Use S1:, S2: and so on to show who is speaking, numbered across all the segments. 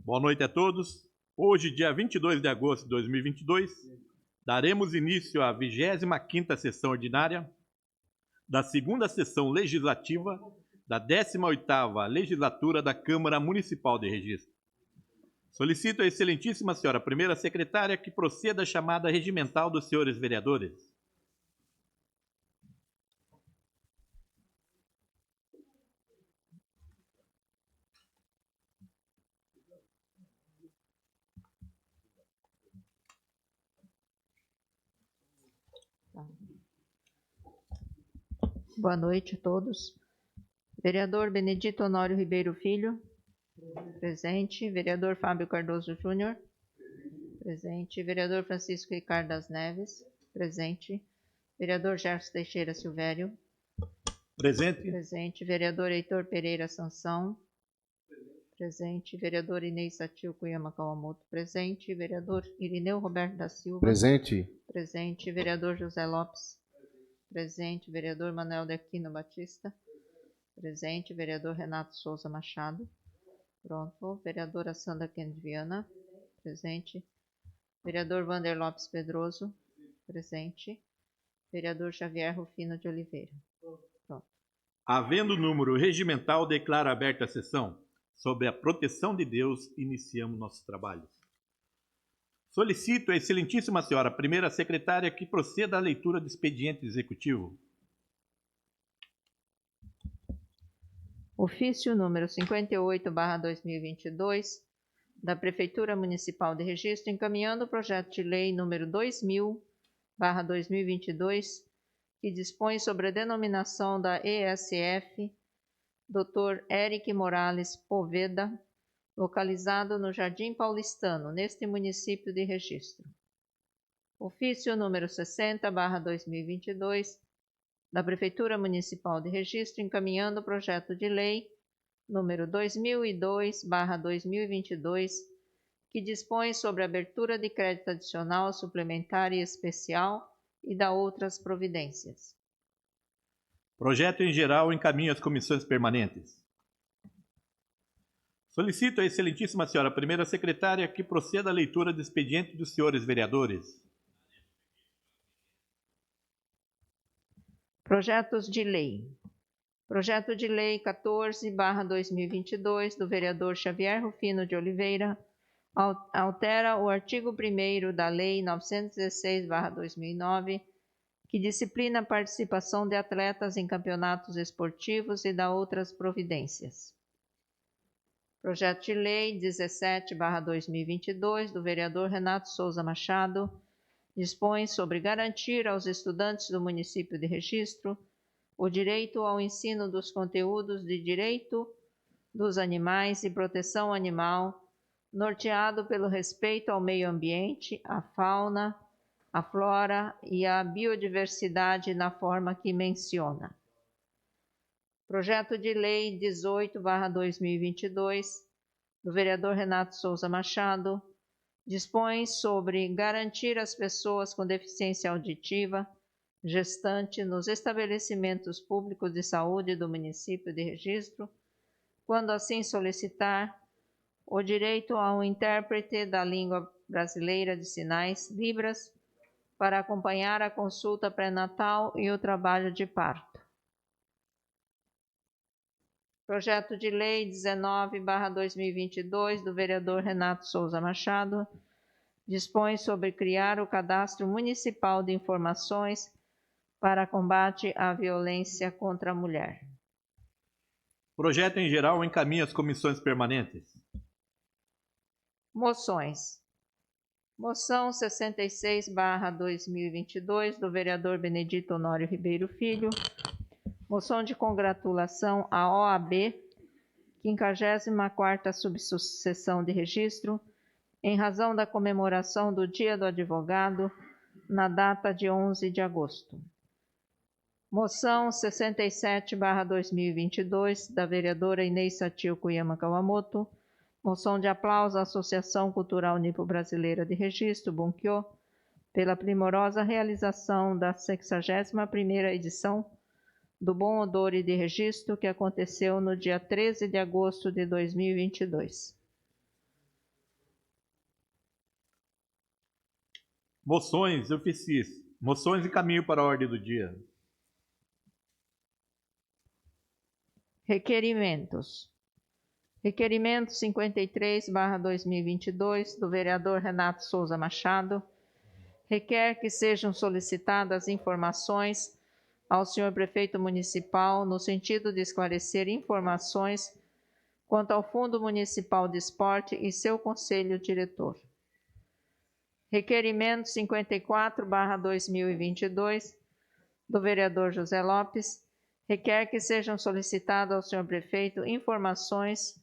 S1: Boa noite a todos. Hoje, dia 22 de agosto de 2022, daremos início à 25ª sessão ordinária da segunda sessão legislativa da 18ª legislatura da Câmara Municipal de Registro. Solicito à excelentíssima senhora primeira secretária que proceda à chamada regimental dos senhores vereadores.
S2: Boa noite a todos. Vereador Benedito Honório Ribeiro Filho. Presente. Vereador Fábio Cardoso Júnior. Presente. Vereador Francisco Ricardo das Neves. Presente. Vereador Gerson Teixeira Silvério.
S1: Presente.
S2: Presente. Vereador Heitor Pereira Sansão. Presente. Vereador Inês Satil Cuyama Kawamoto. Presente. Vereador Irineu Roberto da Silva.
S3: Presente.
S2: Presente. Vereador José Lopes. Presente. Vereador Manuel de Aquino Batista. Presente. Vereador Renato Souza Machado. Pronto. Vereadora Sandra Kennedy Viana. Presente. Vereador Vander Lopes Pedroso. Presente. Vereador Xavier Rufino de Oliveira. Pronto.
S1: Havendo número regimental, declaro aberta a sessão. Sob a proteção de Deus, iniciamos nossos trabalhos. Solicito à excelentíssima senhora primeira secretária que proceda à leitura do expediente executivo.
S2: Ofício número 58/2022 da Prefeitura Municipal de Registro, encaminhando o projeto de lei número 2000/2022, que dispõe sobre a denominação da ESF Dr. Eric Morales Poveda, localizado no Jardim Paulistano, neste município de Registro. Ofício número 60/2022 da Prefeitura Municipal de Registro, encaminhando o projeto de lei número 2002/2022, que dispõe sobre a abertura de crédito adicional, suplementar e especial e da outras providências.
S1: Projeto em geral encaminha às comissões permanentes. Solicito à excelentíssima senhora primeira secretária que proceda à leitura do expediente dos senhores vereadores.
S2: Projetos de lei. Projeto de lei 14/2022 do vereador Xavier Rufino de Oliveira altera o artigo 1º da lei 916/2009, que disciplina a participação de atletas em campeonatos esportivos e dá outras providências. Projeto de lei 17/2022 do vereador Renato Souza Machado dispõe sobre garantir aos estudantes do município de Registro o direito ao ensino dos conteúdos de direito dos animais e proteção animal, norteado pelo respeito ao meio ambiente, à fauna, à flora e à biodiversidade na forma que menciona. Projeto de lei 18/2022 do vereador Renato Souza Machado dispõe sobre garantir às pessoas com deficiência auditiva gestante nos estabelecimentos públicos de saúde do município de Registro, quando assim solicitar, o direito a um intérprete da língua brasileira de sinais, Libras, para acompanhar a consulta pré-natal e o trabalho de parto. Projeto de lei 19/2022 do vereador Renato Souza Machado dispõe sobre criar o Cadastro Municipal de Informações para combate à violência contra a mulher.
S1: Projeto em geral encaminha às comissões permanentes.
S2: Moções. Moção 66/2022 do vereador Benedito Honório Ribeiro Filho. Moção de congratulação à OAB, 54ª Subseção de Registro, em razão da comemoração do Dia do Advogado, na data de 11 de agosto. Moção 67/2022, da vereadora Inês Satil Cuyama Kawamoto. Moção de aplauso à Associação Cultural Nipo-Brasileira de Registro, Bunkyo, pela primorosa realização da 61ª edição do Bom Odor e de Registro que aconteceu no dia 13 de agosto de 2022.
S1: Moções e ofícios. Moções e caminho para a ordem do dia.
S2: Requerimentos. Requerimento 53/2022 do vereador Renato Souza Machado requer que sejam solicitadas informações ao senhor prefeito municipal no sentido de esclarecer informações quanto ao Fundo Municipal de Esporte e seu conselho diretor. Requerimento 54/2022 do vereador José Lopes requer que sejam solicitadas ao senhor prefeito informações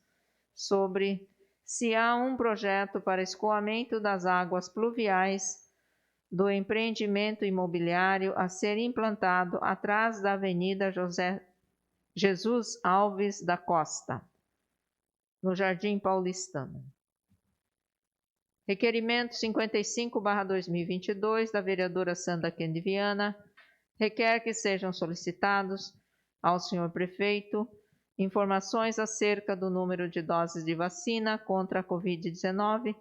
S2: sobre se há um projeto para escoamento das águas pluviais do empreendimento imobiliário a ser implantado atrás da Avenida Jesus Alves da Costa, no Jardim Paulistano. Requerimento 55/2022 da vereadora Sandra Kendi Viana requer que sejam solicitados ao senhor prefeito informações acerca do número de doses de vacina contra a Covid-19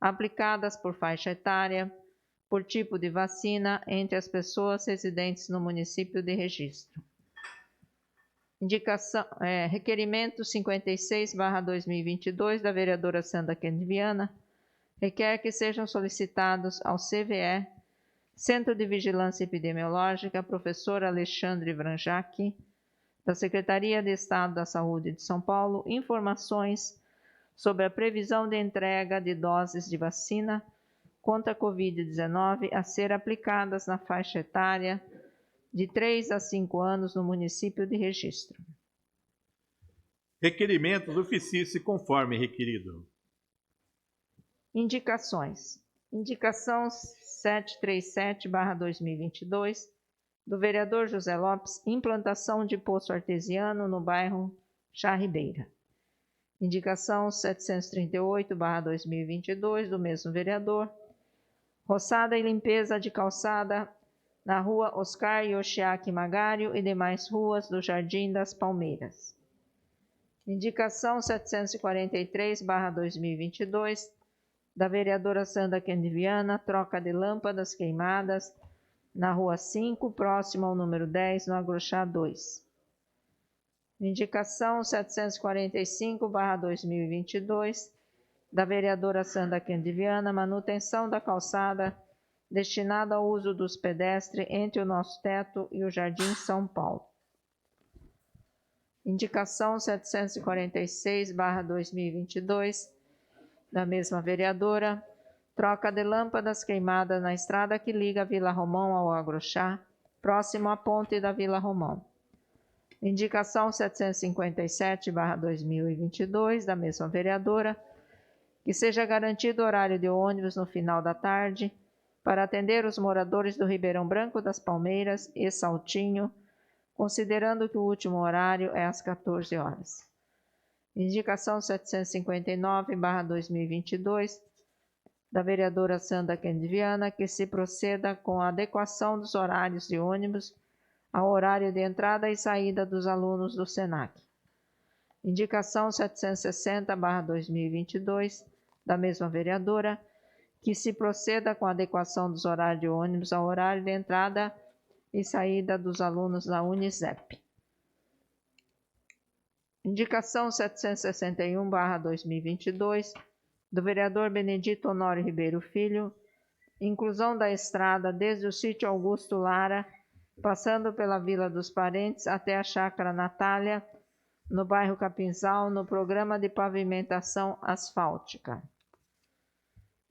S2: aplicadas por faixa etária, por tipo de vacina entre as pessoas residentes no município de Registro. Requerimento 56/2022 da vereadora Sandra Kendi Viana requer que sejam solicitados ao CVE, Centro de Vigilância Epidemiológica, professor Alexandre Vranjac, da Secretaria de Estado da Saúde de São Paulo, informações sobre a previsão de entrega de doses de vacina contra a Covid-19 a ser aplicadas na faixa etária de 3 a 5 anos no município de Registro.
S1: Requerimentos oficie-se conforme requerido.
S2: Indicações. Indicação 737/2022 do vereador José Lopes, implantação de poço artesiano no bairro Chá Ribeira. Indicação 738/2022 do mesmo vereador, roçada e limpeza de calçada na rua Oscar Yoshiaki Magário e demais ruas do Jardim das Palmeiras. Indicação 743/2022 da vereadora Sandra Kendi Viana, troca de lâmpadas queimadas na rua 5, próximo ao número 10, no Agrochá 2. Indicação 745/2022 da vereadora Sandra Kendi Viana, manutenção da calçada destinada ao uso dos pedestres entre o Nosso Teto e o Jardim São Paulo. Indicação 746/2022 da mesma vereadora, troca de lâmpadas queimadas na estrada que liga a Vila Romão ao Agrochá, próximo à ponte da Vila Romão. Indicação 757/2022 da mesma vereadora, que seja garantido horário de ônibus no final da tarde para atender os moradores do Ribeirão Branco das Palmeiras e Saltinho, considerando que o último horário é às 14 horas. Indicação 759/2022 da vereadora Sandra Kendi Viana, que se proceda com a adequação dos horários de ônibus ao horário de entrada e saída dos alunos do SENAC. Indicação 760/2022 da mesma vereadora, que se proceda com a adequação dos horários de ônibus ao horário de entrada e saída dos alunos da Unisep. Indicação 761/2022 do vereador Benedito Honório Ribeiro Filho, inclusão da estrada desde o sítio Augusto Lara, passando pela Vila dos Parentes até a Chácara Natália, no bairro Capinzal, no programa de pavimentação asfáltica.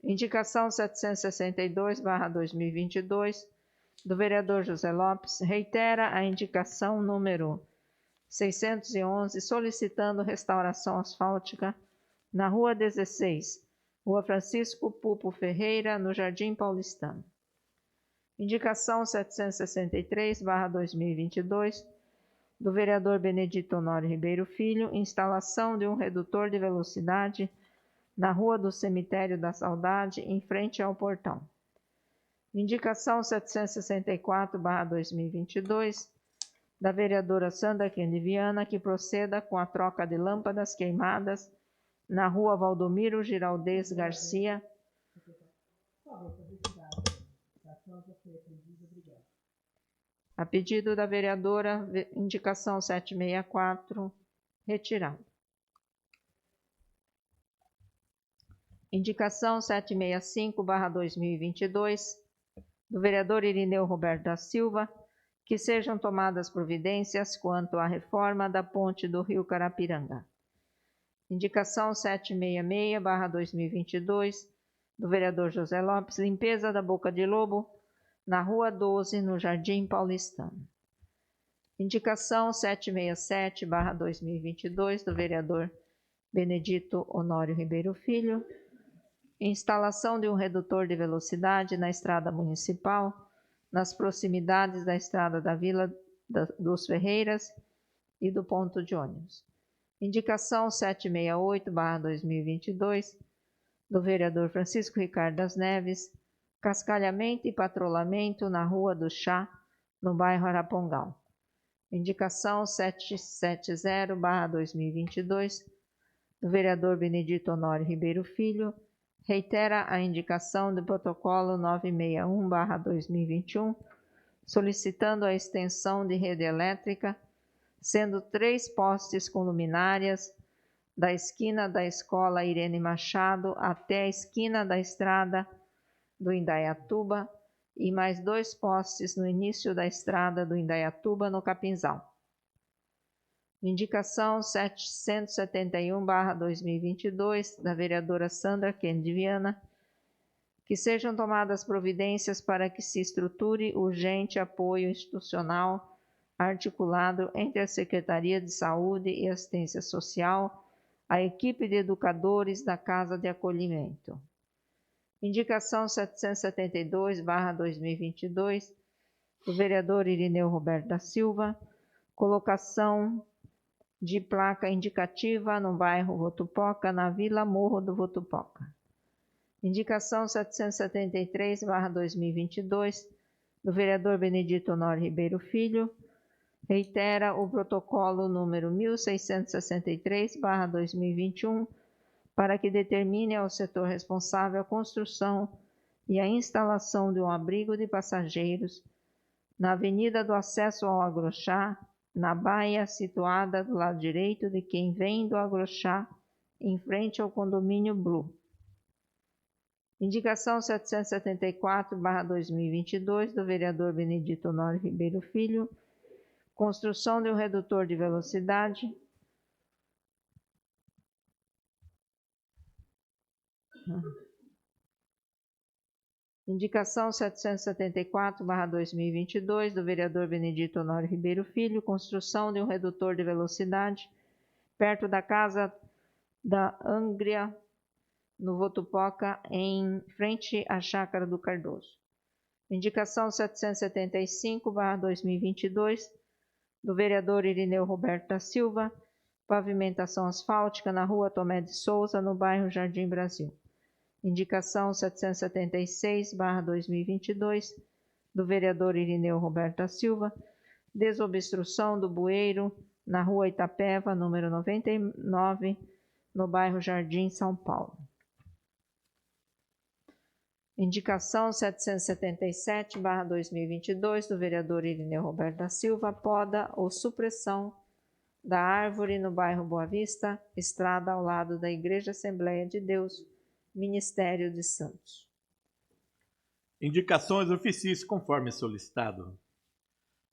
S2: Indicação 762/2022 do vereador José Lopes reitera a indicação número 611, solicitando restauração asfáltica na Rua 16, Rua Francisco Pupo Ferreira, no Jardim Paulistano. Indicação 763/2022 do vereador Benedito Honório Ribeiro Filho, instalação de um redutor de velocidade na Rua do Cemitério da Saudade, em frente ao portão. Indicação 764/2022 da vereadora Sandra Kennedy Viana, que proceda com a troca de lâmpadas queimadas na rua Valdomiro Giraldez Garcia, a pedido da vereadora, indicação 764, retirada. Indicação 765/2022, do vereador Irineu Roberto da Silva, que sejam tomadas providências quanto à reforma da ponte do Rio Carapiranga. Indicação 766/2022, do vereador José Lopes, limpeza da Boca de Lobo, na Rua 12, no Jardim Paulistano. Indicação 767/2022, do vereador Benedito Honório Ribeiro Filho, instalação de um redutor de velocidade na estrada municipal, nas proximidades da estrada da Vila dos Ferreiras e do ponto de ônibus. Indicação 768/2022, do vereador Francisco Ricardo das Neves, cascalhamento e patrulhamento na Rua do Chá, no bairro Arapongal. Indicação 770/2022, do vereador Benedito Honório Ribeiro Filho, reitera a indicação do protocolo 961/2021, solicitando a extensão de rede elétrica, sendo 3 postes com luminárias da esquina da Escola Irene Machado até a esquina da estrada do Indaiatuba e mais 2 postes no início da estrada do Indaiatuba, no Capinzal. Indicação 771/2022, da vereadora Sandra Kennedy Viana, que sejam tomadas providências para que se estruture urgente apoio institucional articulado entre a Secretaria de Saúde e Assistência Social, a equipe de educadores da Casa de Acolhimento. Indicação 772/2022, do vereador Irineu Roberto da Silva, colocação de placa indicativa no bairro Votupoca, na Vila Morro do Votupoca. Indicação 773/2022, do vereador Benedito Honório Ribeiro Filho, reitera o protocolo número 1663/2021, para que determine ao setor responsável a construção e a instalação de um abrigo de passageiros na Avenida do Acesso ao Agrochá, na baia situada do lado direito de quem vem do Agrochá, em frente ao condomínio Blue. Indicação 774/2022, do vereador Benedito Honório Ribeiro Filho, construção de um redutor de velocidade Indicação 774/2022, do vereador Benedito Honório Ribeiro Filho, construção de um redutor de velocidade perto da Casa da Angria, no Votupoca, em frente à Chácara do Cardoso. Indicação 775/2022, do vereador Irineu Roberto da Silva, pavimentação asfáltica na Rua Tomé de Souza, no bairro Jardim Brasil. Indicação 776/2022, do vereador Irineu Roberto da Silva, desobstrução do bueiro na Rua Itapeva, número 99, no bairro Jardim, São Paulo. Indicação 777/2022, do vereador Irineu Roberto da Silva, poda ou supressão da árvore no bairro Boa Vista, estrada ao lado da Igreja Assembleia de Deus, Ministério de Santos.
S1: Indicações oficiais conforme solicitado.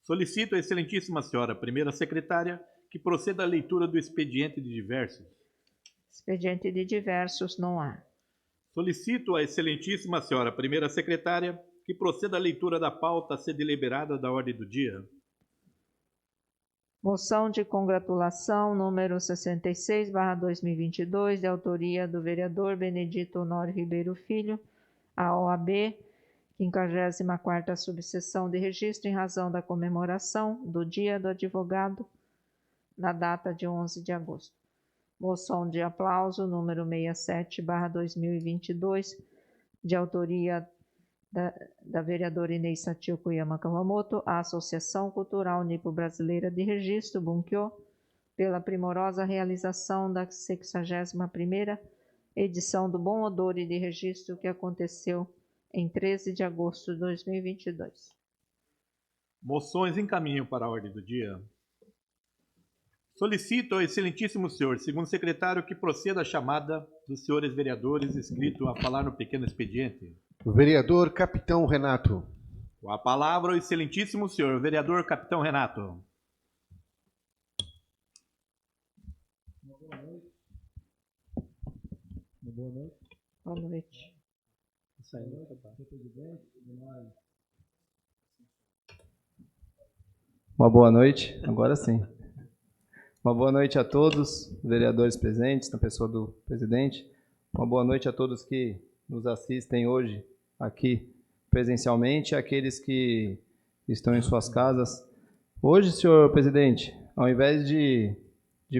S1: Solicito a excelentíssima senhora primeira secretária que proceda à leitura do expediente de diversos.
S2: Expediente de diversos não há.
S1: Solicito a excelentíssima senhora primeira secretária que proceda à leitura da pauta a ser deliberada da ordem do dia.
S2: Moção de congratulação número 66/2022, de autoria do vereador Benedito Honório Ribeiro Filho, a OAB, 54ª subseção de registro em razão da comemoração do Dia do Advogado, na data de 11 de agosto. Moção de aplauso número 67/2022, de autoria da vereadora Inês Satio Kuyama Kawamoto, à Associação Cultural Nipo-Brasileira de Registro, Bunkyo, pela primorosa realização da 61ª edição do Bom Odore de Registro, que aconteceu em 13 de agosto de 2022.
S1: Moções encaminham para a ordem do dia. Solicito ao excelentíssimo senhor, segundo secretário, que proceda a chamada dos senhores vereadores inscritos a falar no pequeno expediente.
S3: Vereador Capitão Renato.
S1: Com a palavra ao excelentíssimo senhor, vereador Capitão Renato.
S4: Boa noite.
S2: Boa noite.
S4: Uma boa noite, agora sim. Uma boa noite a todos, vereadores presentes, na pessoa do presidente. Uma boa noite a todos que nos assistem hoje aqui presencialmente, aqueles que estão em suas casas. Hoje, senhor presidente, ao invés de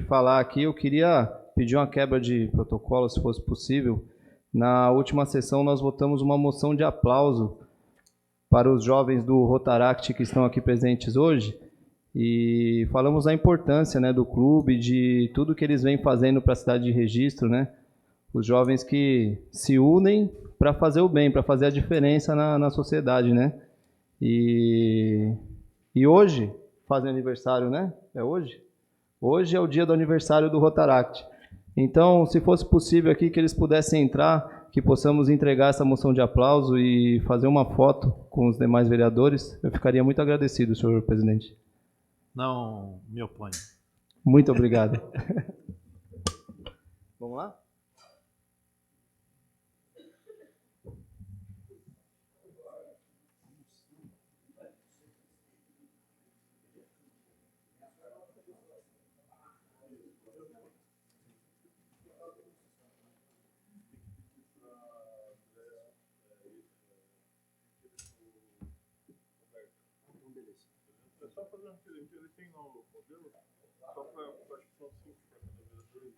S4: falar aqui, eu queria pedir uma quebra de protocolo, se fosse possível. Na última sessão, nós votamos uma moção de aplauso para os jovens do Rotaract que estão aqui presentes hoje e falamos da importância, né, do clube, de tudo que eles vêm fazendo para a cidade de Registro, né? Os jovens que se unem para fazer o bem, para fazer a diferença na sociedade, né? E hoje fazem aniversário, né? É hoje? Hoje é o dia do aniversário do Rotaract. Então, se fosse possível aqui que eles pudessem entrar, que possamos entregar essa moção de aplauso e fazer uma foto com os demais vereadores, eu ficaria muito agradecido, senhor presidente.
S1: Não me oponho.
S4: Muito obrigado. Vamos lá?
S1: Só fazer uma pergunta, ele tem no modelo? Só para acho que são 5 para cada vereador,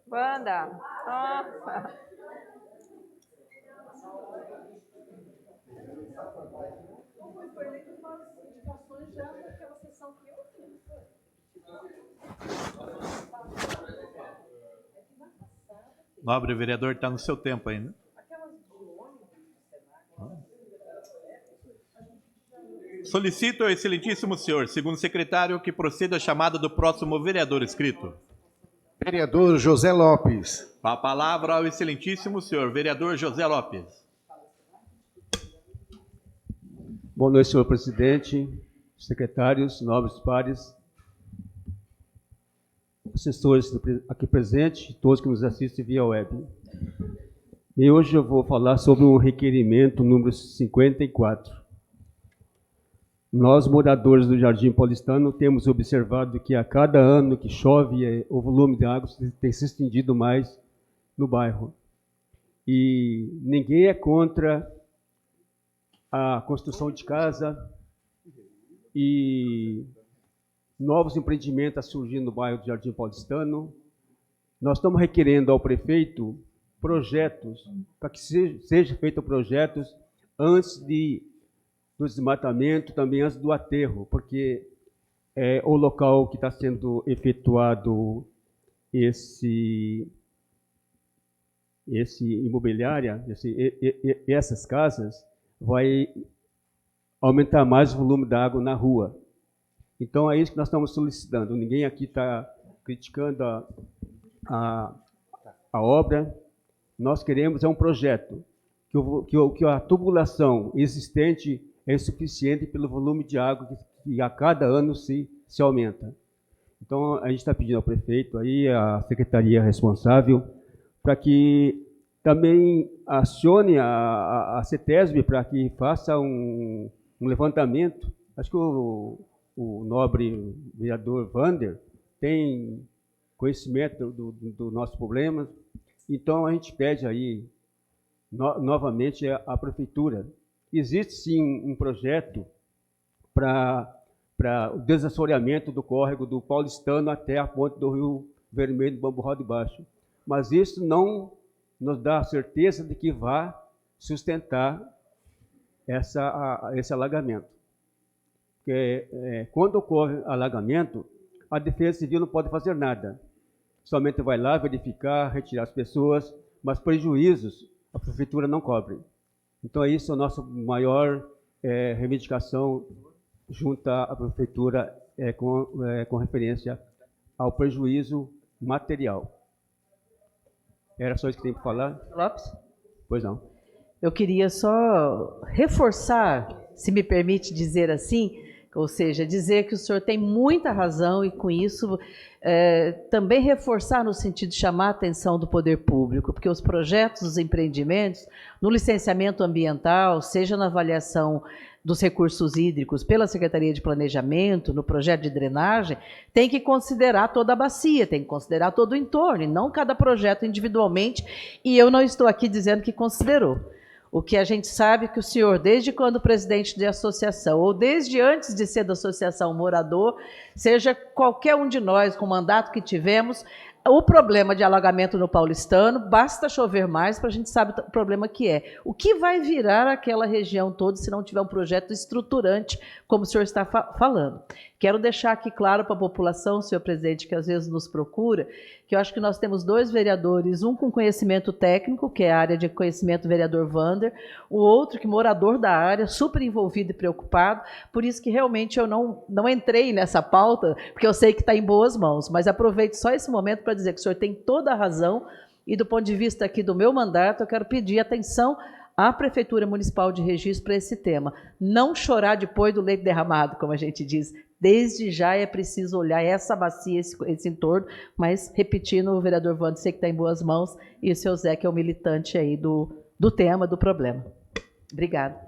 S2: Wanda. Nossa.
S1: Nobre vereador, está no seu tempo ainda. Solicito ao excelentíssimo senhor, segundo secretário, que proceda a chamada do próximo vereador inscrito.
S3: Vereador José Lopes.
S1: Com a palavra ao excelentíssimo senhor vereador José Lopes.
S5: Boa noite, senhor presidente, secretários, nobres pares, assessores aqui presentes, todos que nos assistem via web. E hoje eu vou falar sobre o requerimento número 54. Nós, moradores do Jardim Paulistano, temos observado que a cada ano que chove, o volume de água tem se estendido mais no bairro. E ninguém é contra a construção de casa e novos empreendimentos a surgir no bairro do Jardim Paulistano. Nós estamos requerendo ao prefeito projetos, para que sejam feitos projetos antes do desmatamento, também antes do aterro, porque é o local que está sendo efetuado essas casas, vai aumentar mais o volume da água na rua. Então é isso que nós estamos solicitando. Ninguém aqui está criticando a obra. Nós queremos um projeto que a tubulação existente é insuficiente pelo volume de água que a cada ano se aumenta. Então, a gente está pedindo ao prefeito, aí, a secretaria responsável, para que também acione a CETESB para que faça um levantamento. Acho que o nobre vereador Vander tem conhecimento do nosso problema. Então, a gente pede aí, novamente, a prefeitura. Existe, sim, um projeto para o desassoreamento do córrego do Paulistano até a ponte do Rio Vermelho, do Bamburral de Baixo. Mas isso não nos dá a certeza de que vai sustentar esse alagamento. Porque, quando ocorre alagamento, a Defesa Civil não pode fazer nada. Somente vai lá verificar, retirar as pessoas, mas prejuízos a prefeitura não cobre. Então, isso é a nossa maior reivindicação junto à prefeitura com referência ao prejuízo material. Era só isso que tem para falar?
S6: Lopes?
S5: Pois não.
S6: Eu queria só reforçar, se me permite dizer assim, ou seja, dizer que o senhor tem muita razão e, com isso, também reforçar no sentido de chamar a atenção do poder público, porque os projetos, os empreendimentos, no licenciamento ambiental, seja na avaliação dos recursos hídricos pela Secretaria de Planejamento, no projeto de drenagem, tem que considerar toda a bacia, tem que considerar todo o entorno, e não cada projeto individualmente, e eu não estou aqui dizendo que considerou. O que a gente sabe é que o senhor, desde quando presidente de associação, ou desde antes de ser da associação morador, seja qualquer um de nós, com o mandato que tivemos, o problema de alagamento no Paulistano, basta chover mais para a gente saber o problema que é. O que vai virar aquela região toda se não tiver um projeto estruturante, como o senhor está falando? Quero deixar aqui claro para a população, senhor presidente, que às vezes nos procura, que eu acho que nós temos dois vereadores, um com conhecimento técnico, que é a área de conhecimento do vereador Vander, o outro que morador da área, super envolvido e preocupado, por isso que realmente eu não entrei nessa pauta, porque eu sei que está em boas mãos, mas aproveito só esse momento para dizer que o senhor tem toda a razão, e do ponto de vista aqui do meu mandato, eu quero pedir atenção à Prefeitura Municipal de Regis para esse tema. Não chorar depois do leite derramado, como a gente diz. Desde já é preciso olhar essa bacia, esse entorno, mas repetindo, o vereador Wander, sei que está em boas mãos, e o seu Zé, que é o militante aí do tema, do problema. Obrigada.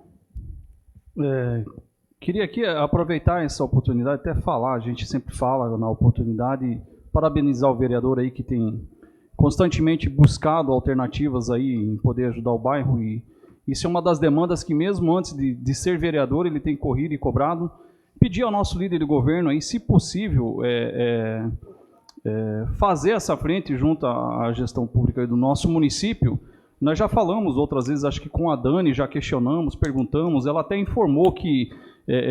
S7: Queria aqui aproveitar essa oportunidade, até falar, a gente sempre fala na oportunidade, parabenizar o vereador aí que tem constantemente buscado alternativas aí em poder ajudar o bairro, e isso é uma das demandas que mesmo antes de ser vereador ele tem corrido e cobrado. Pedir ao nosso líder de governo aí, se possível, fazer essa frente junto à gestão pública do nosso município, Nós já falamos outras vezes, acho que com a Dani, já questionamos, perguntamos, ela até informou que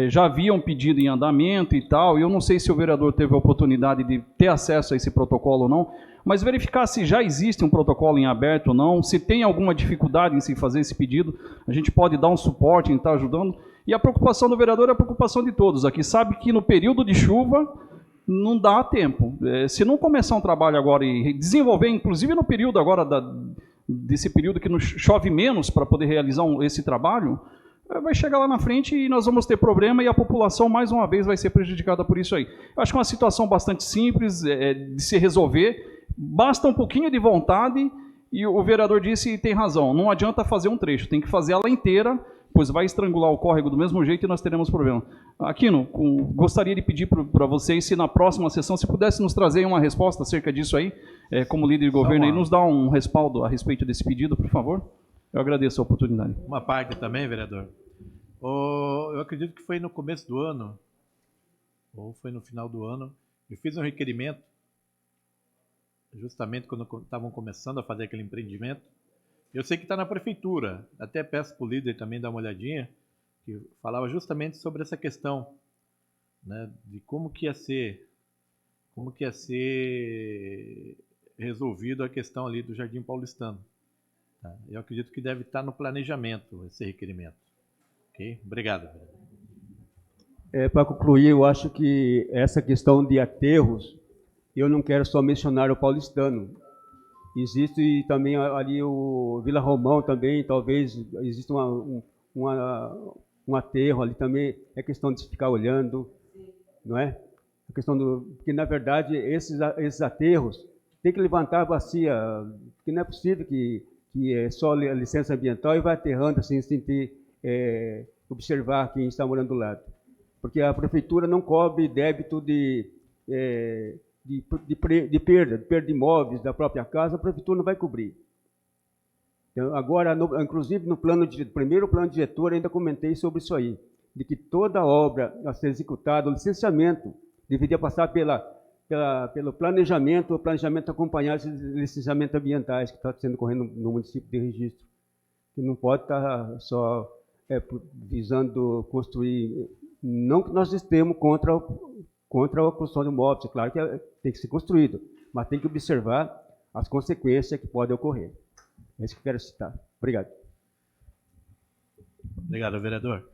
S7: já havia um pedido em andamento e tal, e eu não sei se o vereador teve a oportunidade de ter acesso a esse protocolo ou não, mas verificar se já existe um protocolo em aberto ou não, se tem alguma dificuldade em se fazer esse pedido, a gente pode dar um suporte em estar ajudando. E a preocupação do vereador é a preocupação de todos aqui. Sabe que no período de chuva não dá tempo. Se não começar um trabalho agora e desenvolver, inclusive no período agora, desse período que chove menos para poder realizar esse trabalho, vai chegar lá na frente e nós vamos ter problema e a população, mais uma vez, vai ser prejudicada por isso aí. Eu acho que é uma situação bastante simples de se resolver. Basta um pouquinho de vontade e o vereador disse e tem razão. Não adianta fazer um trecho, tem que fazer ela inteira, pois vai estrangular o córrego do mesmo jeito e nós teremos problema. Aquino, gostaria de pedir para vocês, se na próxima sessão, se pudesse nos trazer uma resposta acerca disso aí, como líder de governo, aí, nos dar um respaldo a respeito desse pedido, por favor. Eu agradeço a oportunidade.
S1: Uma parte também, vereador. Eu acredito que foi no começo do ano, ou foi no final do ano, eu fiz um requerimento, justamente quando estavam começando a fazer aquele empreendimento. Eu sei que está na prefeitura, até peço para o líder também dar uma olhadinha, que falava justamente sobre essa questão, né, de como que ia ser resolvido a questão ali do Jardim Paulistano. Tá? Eu acredito que deve estar no planejamento esse requerimento. Ok? Obrigado.
S5: Para concluir, eu acho que essa questão de aterros, eu não quero só mencionar o Paulistano. Existe também ali o Vila Romão também, talvez exista um aterro ali também, é questão de ficar olhando, não é? A questão porque, na verdade, esses aterros tem que levantar a bacia, porque não é possível que é só a licença ambiental e vai aterrando assim, sem ter, observar quem está morando do lado. Porque a prefeitura não cobre débito de perda de imóveis da própria casa, a prefeitura não vai cobrir. Então, agora, inclusive no primeiro plano diretor, ainda comentei sobre isso aí, de que toda obra a ser executada, o licenciamento, deveria passar pelo planejamento, o planejamento acompanhar esses licenciamentos ambientais que está sendo correndo no município de Registro, que não pode estar só visando construir, não que nós estemos contra a construção de imóveis, é claro que tem que ser construído, mas tem que observar as consequências que podem ocorrer. É isso que eu quero citar. Obrigado.
S1: Obrigado, vereador.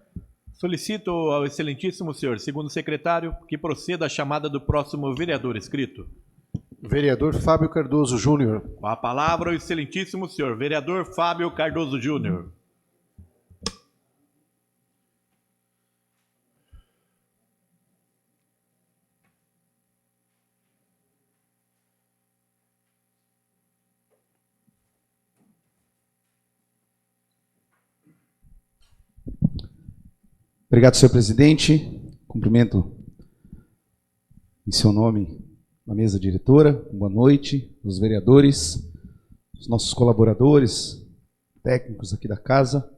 S1: Solicito ao excelentíssimo senhor, segundo secretário, que proceda a chamada do próximo vereador inscrito.
S3: Vereador Fábio Cardoso Júnior.
S1: Com a palavra, o excelentíssimo senhor, vereador Fábio Cardoso Júnior.
S8: Obrigado, senhor presidente. Cumprimento em seu nome a mesa diretora. Boa noite, os vereadores, os nossos colaboradores, técnicos aqui da casa,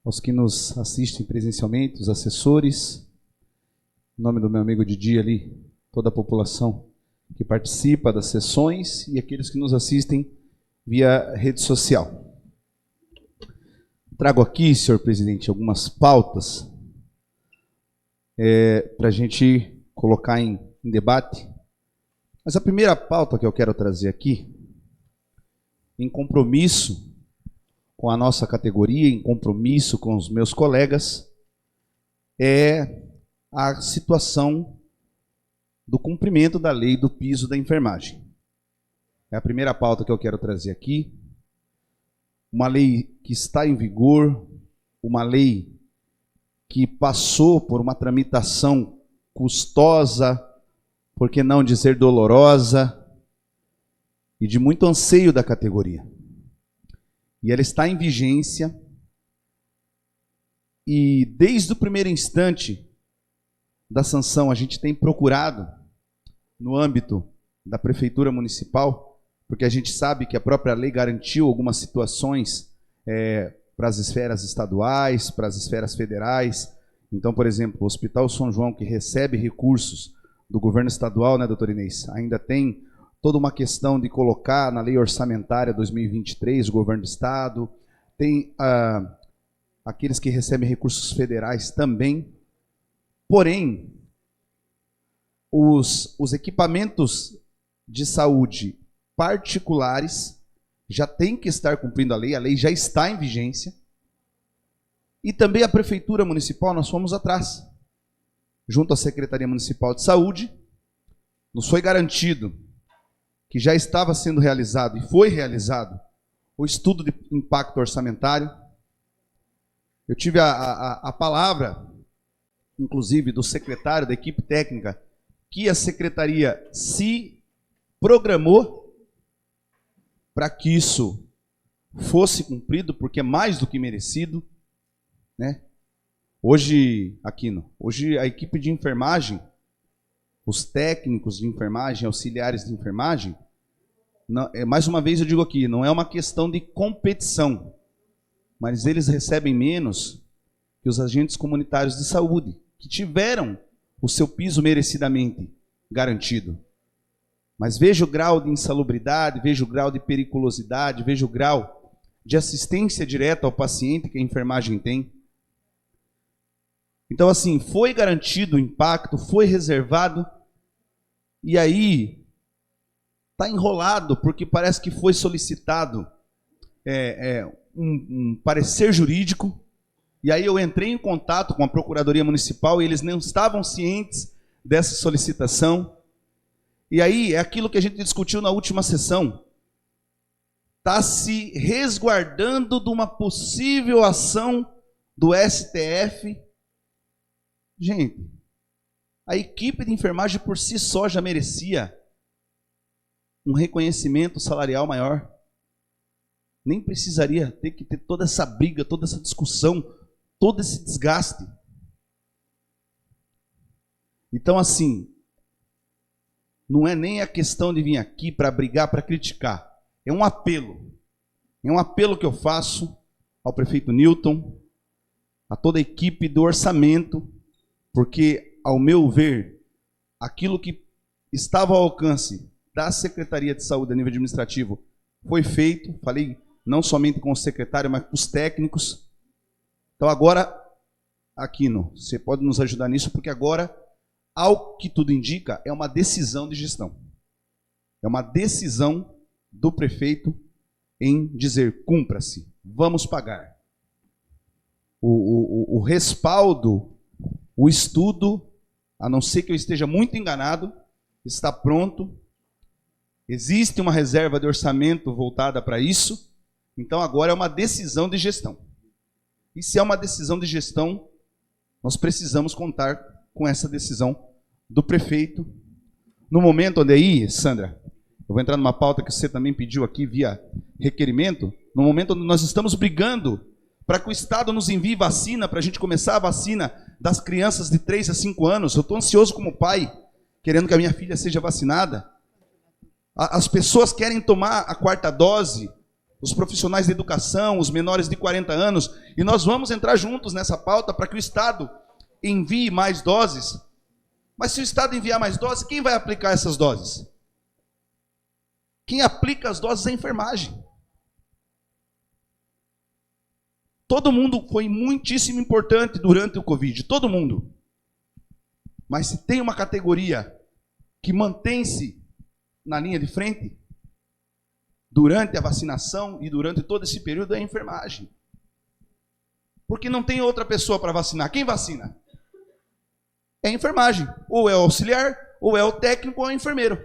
S8: aos que nos assistem presencialmente, os assessores, em nome do meu amigo Didi ali, toda a população que participa das sessões e aqueles que nos assistem via rede social. Trago aqui, senhor presidente, algumas pautas para a gente colocar em debate. Mas a primeira pauta que eu quero trazer aqui, em compromisso com a nossa categoria, em compromisso com os meus colegas, é a situação do cumprimento da lei do piso da enfermagem. É a primeira pauta que eu quero trazer aqui. Uma lei que está em vigor, uma lei que passou por uma tramitação custosa, por que não dizer dolorosa, e de muito anseio da categoria. E ela está em vigência, e desde o primeiro instante da sanção, a gente tem procurado, no âmbito da Prefeitura Municipal, porque a gente sabe que a própria lei garantiu algumas situações para as esferas estaduais, para as esferas federais. Então, por exemplo, o Hospital São João, que recebe recursos do governo estadual, né, doutor Inês, ainda tem toda uma questão de colocar na lei orçamentária 2023 o governo do estado, tem aqueles que recebem recursos federais também. Porém, os equipamentos de saúde particulares já têm que estar cumprindo a lei já está em vigência. E também a Prefeitura Municipal, nós fomos atrás, junto à Secretaria Municipal de Saúde, nos foi garantido que já estava sendo realizado e foi realizado o estudo de impacto orçamentário. Eu tive a palavra, inclusive, do secretário da equipe técnica, que a secretaria se programou para que isso fosse cumprido, porque é mais do que merecido, né? Hoje a equipe de enfermagem, os técnicos de enfermagem, auxiliares de enfermagem, mais uma vez eu digo aqui, não é uma questão de competição, mas eles recebem menos que os agentes comunitários de saúde, que tiveram o seu piso merecidamente garantido. Mas veja o grau de insalubridade, veja o grau de periculosidade, veja o grau de assistência direta ao paciente que a enfermagem tem. Então, assim, foi garantido o impacto, foi reservado, e aí está enrolado, porque parece que foi solicitado um parecer jurídico, e aí eu entrei em contato com a Procuradoria Municipal e eles não estavam cientes dessa solicitação. E aí é aquilo que a gente discutiu na última sessão. Está se resguardando de uma possível ação do STF. Gente, a equipe de enfermagem por si só já merecia um reconhecimento salarial maior. Nem precisaria ter que ter toda essa briga, toda essa discussão, todo esse desgaste. Então, assim, não é nem a questão de vir aqui para brigar, para criticar. É um apelo. É um apelo que eu faço ao prefeito Newton, a toda a equipe do orçamento, porque, ao meu ver, aquilo que estava ao alcance da Secretaria de Saúde a nível administrativo foi feito. Falei não somente com o secretário, mas com os técnicos. Então agora, Aquino, você pode nos ajudar nisso, porque agora, ao que tudo indica, é uma decisão de gestão. É uma decisão do prefeito em dizer, cumpra-se, vamos pagar. O respaldo, o estudo, a não ser que eu esteja muito enganado, está pronto. Existe uma reserva de orçamento voltada para isso. Então agora é uma decisão de gestão. E se é uma decisão de gestão, nós precisamos contar com essa decisão do prefeito. No momento onde aí, Sandra, eu vou entrar numa pauta que você também pediu aqui via requerimento, no momento onde nós estamos brigando para que o Estado nos envie vacina, para a gente começar a vacina das crianças de 3 a 5 anos. Eu estou ansioso como pai, querendo que a minha filha seja vacinada. As pessoas querem tomar a 4ª dose, os profissionais de educação, os menores de 40 anos, e nós vamos entrar juntos nessa pauta para que o Estado envie mais doses. Mas se o Estado enviar mais doses, quem vai aplicar essas doses? Quem aplica as doses é a enfermagem. Todo mundo foi muitíssimo importante durante o Covid, todo mundo. Mas se tem uma categoria que mantém-se na linha de frente, durante a vacinação e durante todo esse período, é a enfermagem. Porque não tem outra pessoa para vacinar. Quem vacina? É a enfermagem. Ou é o auxiliar, ou é o técnico, ou é o enfermeiro.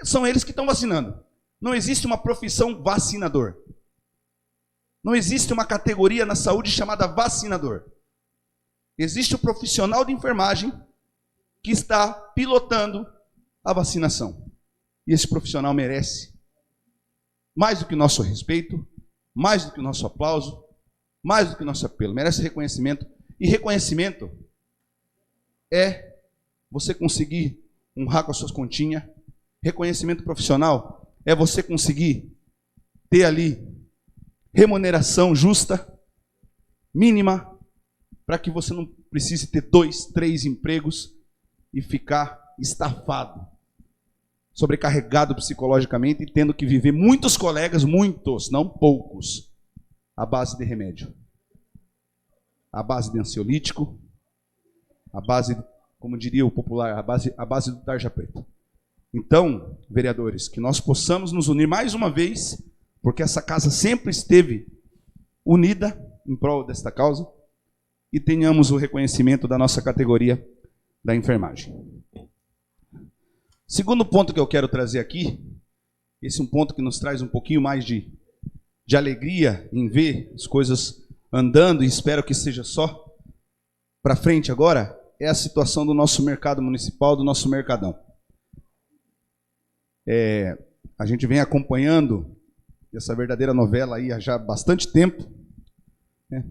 S8: São eles que estão vacinando. Não existe uma profissão vacinador. Não existe uma categoria na saúde chamada vacinador. Existe o profissional de enfermagem que está pilotando a vacinação. E esse profissional merece mais do que o nosso respeito, mais do que o nosso aplauso, mais do que o nosso apelo. Merece reconhecimento. E reconhecimento é você conseguir honrar com as suas continhas. Reconhecimento profissional é você conseguir ter ali remuneração justa, mínima, para que você não precise ter 2, 3 empregos e ficar estafado. sobrecarregado psicologicamente e tendo que viver, muitos colegas, muitos, não poucos, à base de remédio. À base de ansiolítico, à base, como diria o popular, à base do tarja preta. Então, vereadores, que nós possamos nos unir mais uma vez, porque essa casa sempre esteve unida em prol desta causa, e tenhamos o reconhecimento da nossa categoria da enfermagem. Segundo ponto que eu quero trazer aqui, esse é um ponto que nos traz um pouquinho mais de alegria em ver as coisas andando, e espero que seja só para frente agora, é a situação do nosso mercado municipal, do nosso mercadão. A gente vem acompanhando essa verdadeira novela aí há já bastante tempo, né?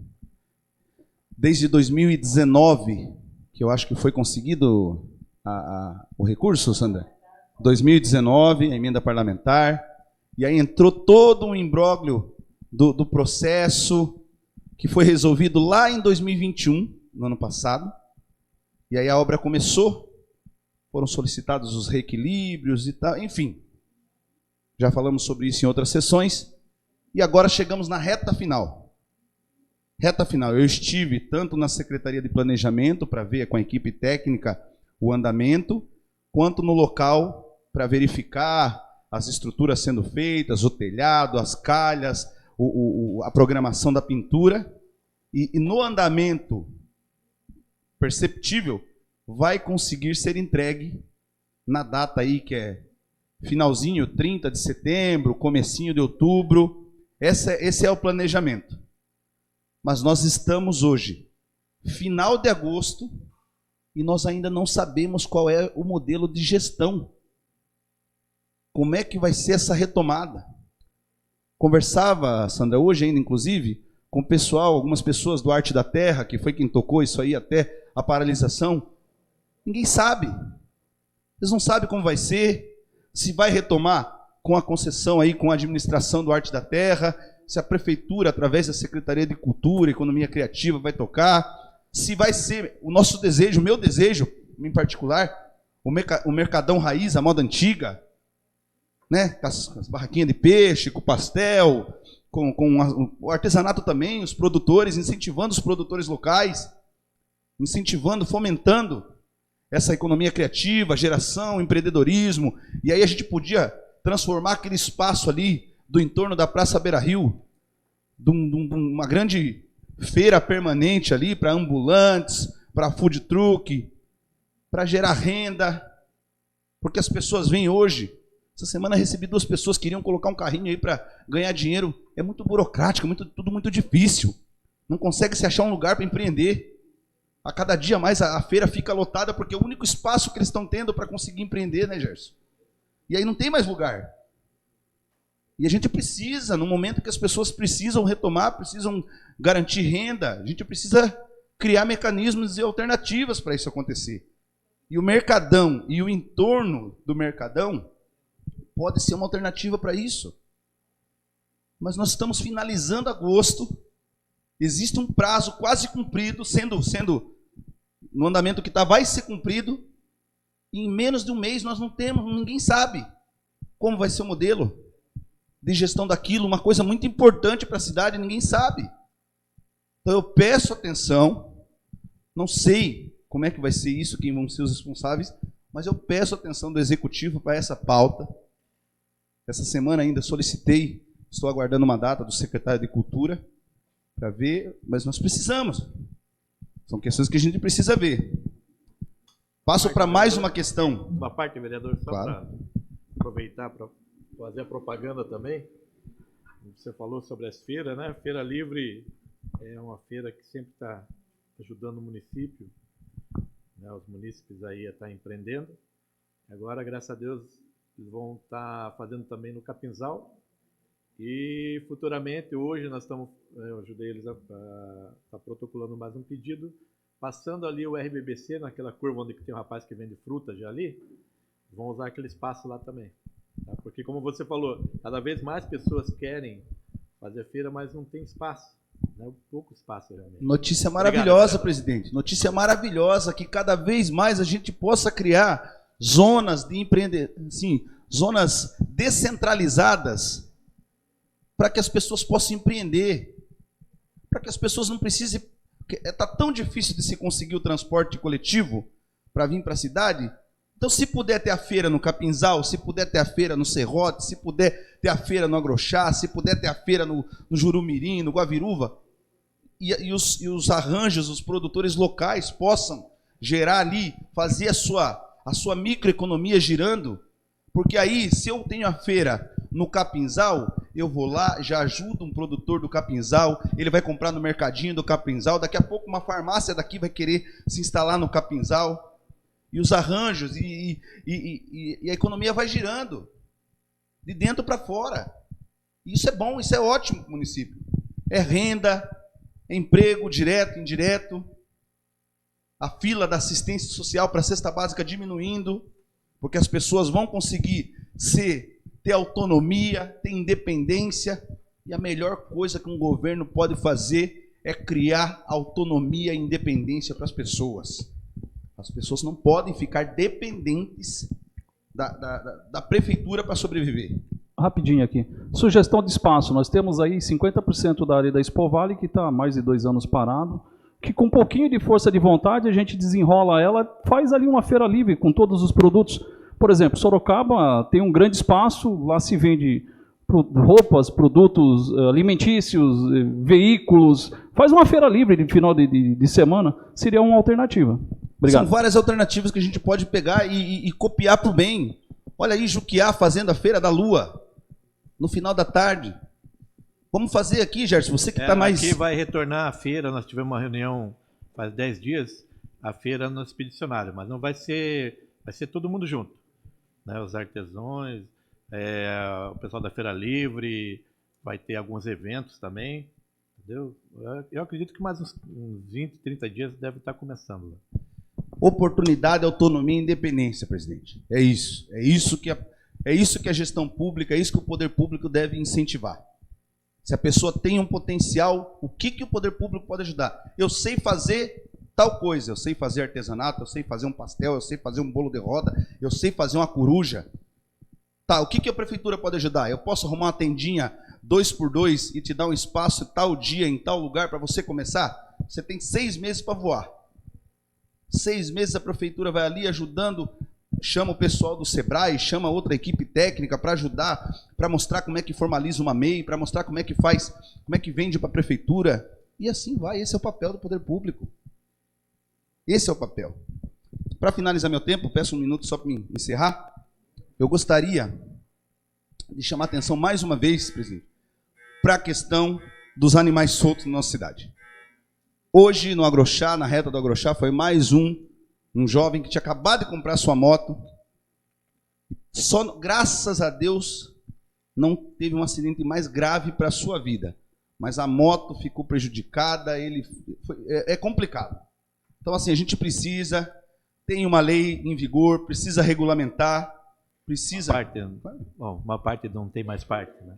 S8: Desde 2019, que eu acho que foi conseguido o recurso, Sandra? 2019, a emenda parlamentar, e aí entrou todo um imbróglio do processo que foi resolvido lá em 2021, no ano passado, e aí a obra começou, foram solicitados os reequilíbrios e tal, enfim, já falamos sobre isso em outras sessões, e agora chegamos na reta final. Reta final, eu estive tanto na Secretaria de Planejamento para ver com a equipe técnica o andamento, quanto no local para verificar as estruturas sendo feitas, o telhado, as calhas, a programação da pintura, e no andamento perceptível vai conseguir ser entregue na data aí que é finalzinho, 30 de setembro, comecinho de outubro. Esse é o planejamento. Mas nós estamos hoje, final de agosto, e nós ainda não sabemos qual é o modelo de gestão. Como é que vai ser essa retomada? Conversava, Sandra, hoje ainda, inclusive, com o pessoal, algumas pessoas do Arte da Terra, que foi quem tocou isso aí até a paralisação. Ninguém sabe. Eles não sabem como vai ser, se vai retomar com a concessão aí, com a administração do Arte da Terra, se a prefeitura, através da Secretaria de Cultura e Economia Criativa, vai tocar, se vai ser o nosso desejo, o meu desejo, em particular, o mercadão raiz, a moda antiga, né? Com as barraquinhas de peixe, com pastel, com o artesanato também, os produtores, incentivando os produtores locais, incentivando, fomentando essa economia criativa, geração, empreendedorismo, e aí a gente podia transformar aquele espaço ali do entorno da Praça Beira-Rio, de uma grande feira permanente ali para ambulantes, para food truck, para gerar renda, porque as pessoas vêm hoje. Essa semana eu recebi 2 pessoas que queriam colocar um carrinho aí para ganhar dinheiro. É muito burocrático, tudo muito difícil. Não consegue se achar um lugar para empreender. A cada dia mais a feira fica lotada porque é o único espaço que eles estão tendo para conseguir empreender, né, Gerson? E aí não tem mais lugar. E a gente precisa, no momento que as pessoas precisam retomar, precisam garantir renda, a gente precisa criar mecanismos e alternativas para isso acontecer. E o mercadão e o entorno do mercadão pode ser uma alternativa para isso. Mas nós estamos finalizando agosto, existe um prazo quase cumprido, sendo no andamento que está, vai ser cumprido, e em menos de um mês nós não temos, ninguém sabe como vai ser o modelo de gestão daquilo, uma coisa muito importante para a cidade, ninguém sabe. Então eu peço atenção, não sei como é que vai ser isso, quem vão ser os responsáveis, mas eu peço atenção do Executivo para essa pauta. Essa semana ainda solicitei, estou aguardando uma data do secretário de Cultura para ver, mas nós precisamos. São questões que a gente precisa ver. Passo para mais uma questão.
S1: Uma parte, vereador, só
S8: Claro.
S1: para aproveitar para fazer a propaganda também. Você falou sobre as feiras, né? Feira Livre é uma feira que sempre está ajudando o município, né? Os munícipes aí a estar empreendendo. Agora, graças a Deus, eles vão estar fazendo também no Capinzal. E futuramente, hoje nós estamos, eu ajudei eles a estar protocolando mais um pedido, passando ali o RBBC, naquela curva onde tem um rapaz que vende fruta já ali, vão usar aquele espaço lá também. Tá? Porque como você falou, cada vez mais pessoas querem fazer feira, mas não tem espaço. Né? Pouco espaço realmente.
S8: Notícia maravilhosa, presidente. Notícia maravilhosa que cada vez mais a gente possa criar zonas de zonas descentralizadas para que as pessoas possam empreender, para que as pessoas não precisem. Está tão difícil de se conseguir o transporte coletivo para vir para a cidade. Então, se puder ter a feira no Capinzal, se puder ter a feira no Serrote, se puder ter a feira no Agrochá, se puder ter a feira no Jurumirim, no Guaviruva, e os arranjos, os produtores locais possam gerar ali, fazer a sua microeconomia girando, porque aí, se eu tenho a feira no Capinzal, eu vou lá, já ajudo um produtor do Capinzal, ele vai comprar no mercadinho do Capinzal, daqui a pouco uma farmácia daqui vai querer se instalar no Capinzal, e os arranjos, e a economia vai girando, de dentro para fora. Isso é bom, isso é ótimo para o município. É renda, é emprego direto, indireto, a fila da assistência social para a cesta básica diminuindo, porque as pessoas vão conseguir ter autonomia, ter independência, e a melhor coisa que um governo pode fazer é criar autonomia e independência para as pessoas. As pessoas não podem ficar dependentes da prefeitura para sobreviver.
S7: Rapidinho aqui. Sugestão de espaço. Nós temos aí 50% da área da Expo Vale, que está há mais de 2 anos parado, que com um pouquinho de força de vontade a gente desenrola ela, faz ali uma feira livre com todos os produtos. Por exemplo, Sorocaba tem um grande espaço, lá se vende roupas, produtos alimentícios, veículos. Faz uma feira livre de final de semana, seria uma alternativa. Obrigado.
S8: São várias alternativas que a gente pode pegar e copiar para o bem. Olha aí, Juquiá fazendo a Feira da Lua, no final da tarde. Vamos fazer aqui, Gerson, você que está mais...
S1: Aqui vai retornar a feira, nós tivemos uma reunião faz 10 dias, a feira no Expedicionário, mas não vai ser... Vai ser todo mundo junto. Né? Os artesãos, o pessoal da Feira Livre, vai ter alguns eventos também. Entendeu? Eu acredito que mais uns 20, 30 dias deve estar começando lá.
S8: Oportunidade, autonomia e independência, presidente. É isso. É isso que a gestão pública, é isso que o poder público deve incentivar. Se a pessoa tem um potencial, o que o poder público pode ajudar? Eu sei fazer tal coisa, eu sei fazer artesanato, eu sei fazer um pastel, eu sei fazer um bolo de roda, eu sei fazer uma coruja. Tá, o que a prefeitura pode ajudar? Eu posso arrumar uma tendinha 2x2 e te dar um espaço tal dia, em tal lugar, para você começar? Você tem 6 meses para voar. 6 meses a prefeitura vai ali ajudando, chama o pessoal do Sebrae, chama outra equipe técnica para ajudar, para mostrar como é que formaliza uma MEI, para mostrar como é que faz, como é que vende para a prefeitura. E assim vai, esse é o papel do poder público. Esse é o papel. Para finalizar meu tempo, peço 1 minuto só para me encerrar. Eu gostaria de chamar a atenção mais uma vez, presidente, para a questão dos animais soltos na nossa cidade. Hoje, no Agrochá, na reta do Agrochá, foi mais um jovem que tinha acabado de comprar sua moto. Só, graças a Deus, não teve um acidente mais grave para a sua vida. Mas a moto ficou prejudicada, é complicado. Então, assim, a gente precisa, tem uma lei em vigor, precisa regulamentar, precisa...
S1: Uma parte não tem mais parte, né?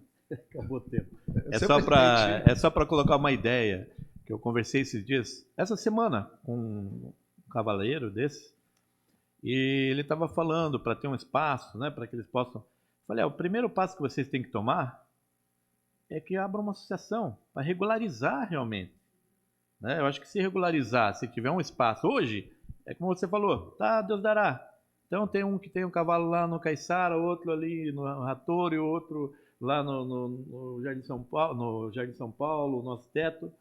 S1: Acabou o tempo. É só para colocar uma ideia, que eu conversei esses dias, essa semana, com um cavaleiro desse, e ele estava falando para ter um espaço, né, para que eles possam... Falei, o primeiro passo que vocês têm que tomar é que abram uma associação para regularizar realmente. Né? Eu acho que se regularizar, se tiver um espaço, hoje, é como você falou, tá, Deus dará. Então tem um que tem um cavalo lá no Caiçara, outro ali no Ratório, outro lá no Jardim São Paulo, Nosso Teto.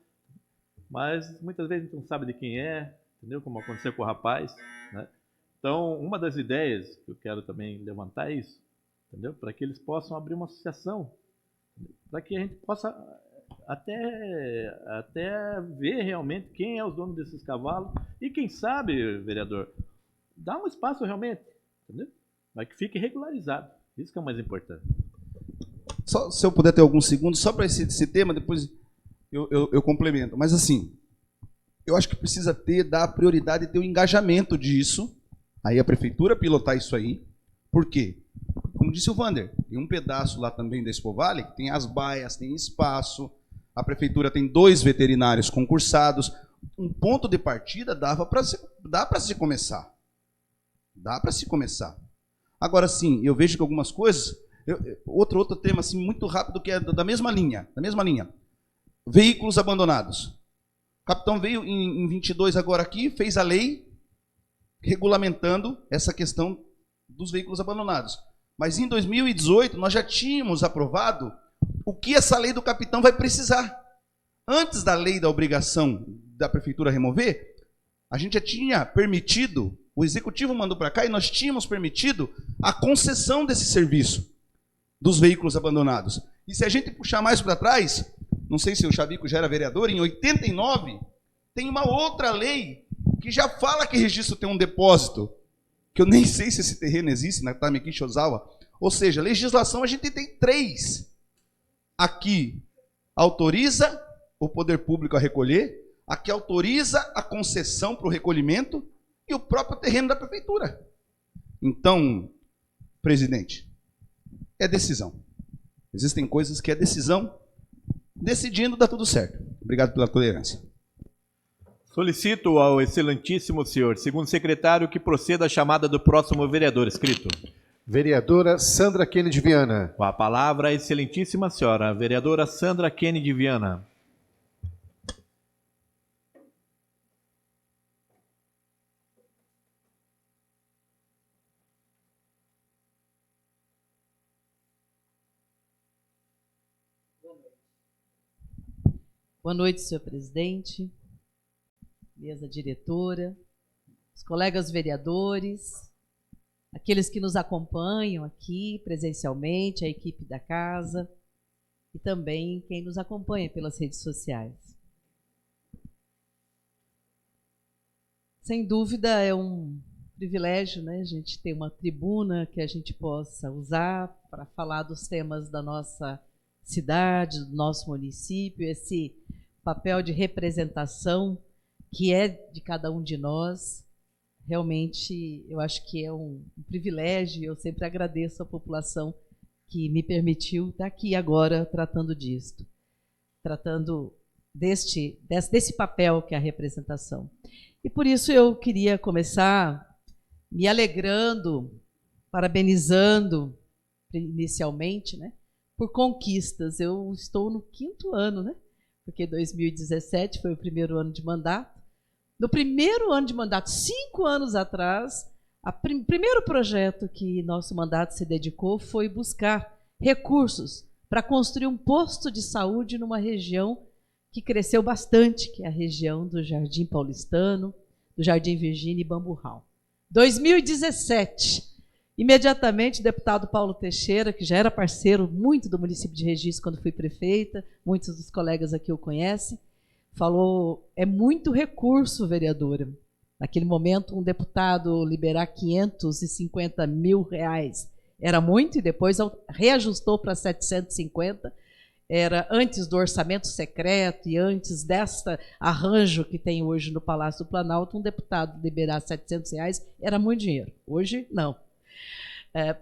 S1: Mas muitas vezes a gente não sabe de quem é, entendeu? Como aconteceu com o rapaz. Né? Então, uma das ideias que eu quero também levantar é isso, entendeu? Para que eles possam abrir uma associação, para que a gente possa até ver realmente quem é os donos desses cavalos e quem sabe, vereador, dá um espaço realmente, entendeu? Mas que fique regularizado. Isso que é o mais importante.
S8: Só, se eu puder ter alguns segundos, só para esse tema, depois eu complemento. Mas assim, eu acho que precisa dar prioridade e ter o engajamento disso. Aí a prefeitura pilotar isso aí. Por quê? Como disse o Wander, tem um pedaço lá também da Expo Vale, que tem as baias, tem espaço. A prefeitura tem 2 veterinários concursados. Um ponto de partida dá para se começar. Dá para se começar. Agora sim, eu vejo que algumas coisas... Outro tema assim, muito rápido, que é da mesma linha. Veículos abandonados. O capitão veio em 22 agora aqui, fez a lei regulamentando essa questão dos veículos abandonados. Mas em 2018 nós já tínhamos aprovado o que essa lei do capitão vai precisar. Antes da lei da obrigação da prefeitura remover, a gente já tinha permitido, o executivo mandou para cá e nós tínhamos permitido a concessão desse serviço dos veículos abandonados. E se a gente puxar mais para trás, não sei se o Chavico já era vereador, em 89 tem uma outra lei que já fala que registro tem um depósito, que eu nem sei se esse terreno existe na Tameki Shozawa. Ou seja, legislação a gente tem 3. Aqui autoriza o poder público a recolher, aqui autoriza a concessão para o recolhimento e o próprio terreno da prefeitura. Então, presidente, é decisão. Existem coisas que é decisão, decidindo dá tudo certo. Obrigado pela tolerância.
S1: Solicito ao excelentíssimo senhor segundo secretário que proceda à chamada do próximo vereador inscrito.
S3: Vereadora Sandra Kennedy Viana.
S1: Com a palavra, a excelentíssima senhora, a vereadora Sandra Kennedy Viana.
S6: Boa noite, senhor presidente, mesa diretora, os colegas vereadores, aqueles que nos acompanham aqui presencialmente, a equipe da casa e também quem nos acompanha pelas redes sociais. Sem dúvida é um privilégio, né, a gente ter uma tribuna que a gente possa usar para falar dos temas da nossa cidade, do nosso município, esse papel de representação que é de cada um de nós. Realmente, eu acho que é um privilégio, eu sempre agradeço à população que me permitiu estar aqui agora tratando disto, tratando desse papel que é a representação. E por isso eu queria começar me alegrando, parabenizando inicialmente, né, por conquistas. Eu estou no 5º ano, né, porque 2017 foi o primeiro ano de mandato. No primeiro ano de mandato, 5 anos atrás, o primeiro projeto que nosso mandato se dedicou foi buscar recursos para construir um posto de saúde numa região que cresceu bastante, que é a região do Jardim Paulistano, do Jardim Virgínia e Bamburral. 2017, imediatamente o deputado Paulo Teixeira, que já era parceiro muito do município de Regis quando fui prefeita, muitos dos colegas aqui o conhecem, falou, é muito recurso, vereadora. Naquele momento, um deputado liberar 550 mil reais era muito, e depois reajustou para 750. Era antes do orçamento secreto e antes desta arranjo que tem hoje no Palácio do Planalto, um deputado liberar 700 reais era muito dinheiro. Hoje, não.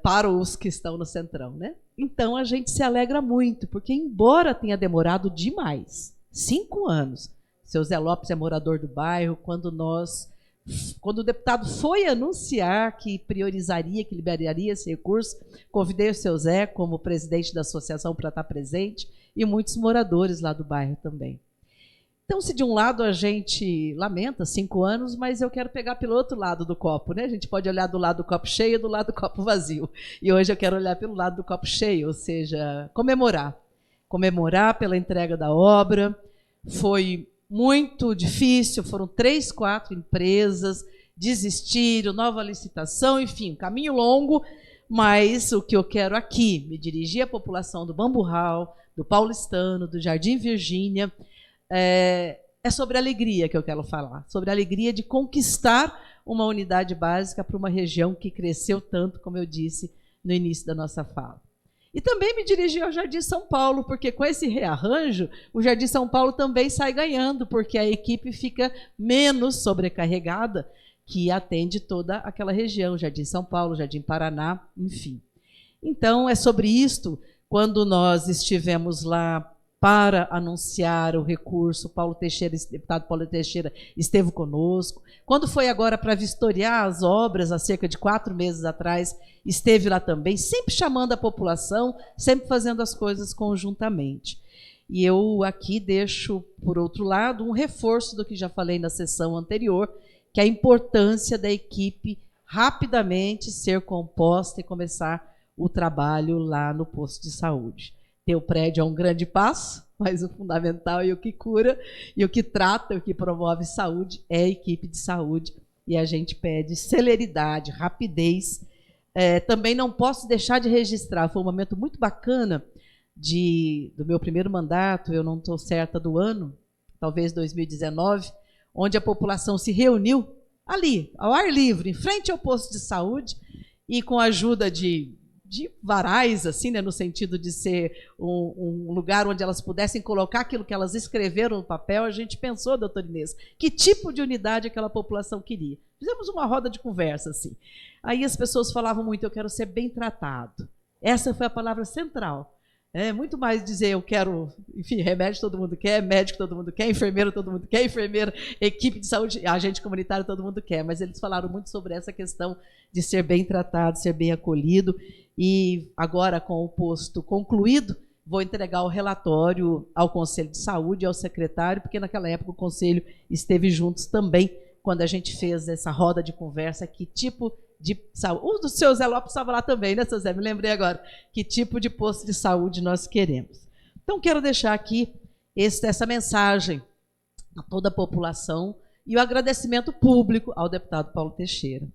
S6: Para os que estão no Centrão, né? Então, a gente se alegra muito, porque embora tenha demorado demais, 5 anos, seu Zé Lopes é morador do bairro, quando o deputado foi anunciar que priorizaria, que liberaria esse recurso, convidei o seu Zé como presidente da associação para estar presente e muitos moradores lá do bairro também. Então, se de um lado a gente lamenta 5 anos, mas eu quero pegar pelo outro lado do copo, né? A gente pode olhar do lado do copo cheio e do lado do copo vazio. E hoje eu quero olhar pelo lado do copo cheio, ou seja, comemorar. Comemorar pela entrega da obra. Foi muito difícil, foram 3, 4 empresas, desistiram, nova licitação, enfim, um caminho longo, mas o que eu quero aqui, me dirigir à população do Bamburral, do Paulistano, do Jardim Virgínia, é sobre a alegria que eu quero falar, sobre a alegria de conquistar uma unidade básica para uma região que cresceu tanto, como eu disse no início da nossa fala. E também me dirigi ao Jardim São Paulo, porque com esse rearranjo, o Jardim São Paulo também sai ganhando, porque a equipe fica menos sobrecarregada, que atende toda aquela região, Jardim São Paulo, Jardim Paraná, enfim. Então, é sobre isto, quando nós estivemos lá para anunciar o recurso. Paulo Teixeira, o deputado Paulo Teixeira, esteve conosco. Quando foi agora para vistoriar as obras, há cerca de 4 meses atrás, esteve lá também, sempre chamando a população, sempre fazendo as coisas conjuntamente. E eu aqui deixo, por outro lado, um reforço do que já falei na sessão anterior, que é a importância da equipe rapidamente ser composta e começar o trabalho lá no posto de saúde. Ter o prédio é um grande passo, mas o fundamental e o que cura, e o que trata, o que promove saúde é a equipe de saúde. E a gente pede celeridade, rapidez. Também não posso deixar de registrar, foi um momento muito bacana do meu primeiro mandato, eu não estou certa do ano, talvez 2019, onde a população se reuniu ali, ao ar livre, em frente ao posto de saúde, e com a ajuda de varais, assim, né, no sentido de ser um lugar onde elas pudessem colocar aquilo que elas escreveram no papel, a gente pensou, doutora Inês, que tipo de unidade aquela população queria. Fizemos uma roda de conversa, assim. Aí as pessoas falavam muito, eu quero ser bem tratado. Essa foi a palavra central. Muito mais dizer, eu quero, enfim, remédio todo mundo quer, médico todo mundo quer, enfermeiro todo mundo quer, enfermeira, equipe de saúde, agente comunitário todo mundo quer, mas eles falaram muito sobre essa questão de ser bem tratado, ser bem acolhido, e agora com o posto concluído, vou entregar o relatório ao Conselho de Saúde e ao secretário, porque naquela época o Conselho esteve juntos também, quando a gente fez essa roda de conversa, que tipo de saúde. O do seu Zé Lopes estava lá também, né, seu Zé? Me lembrei agora. Que tipo de posto de saúde nós queremos. Então, quero deixar aqui essa mensagem a toda a população e o agradecimento público ao deputado Paulo Teixeira.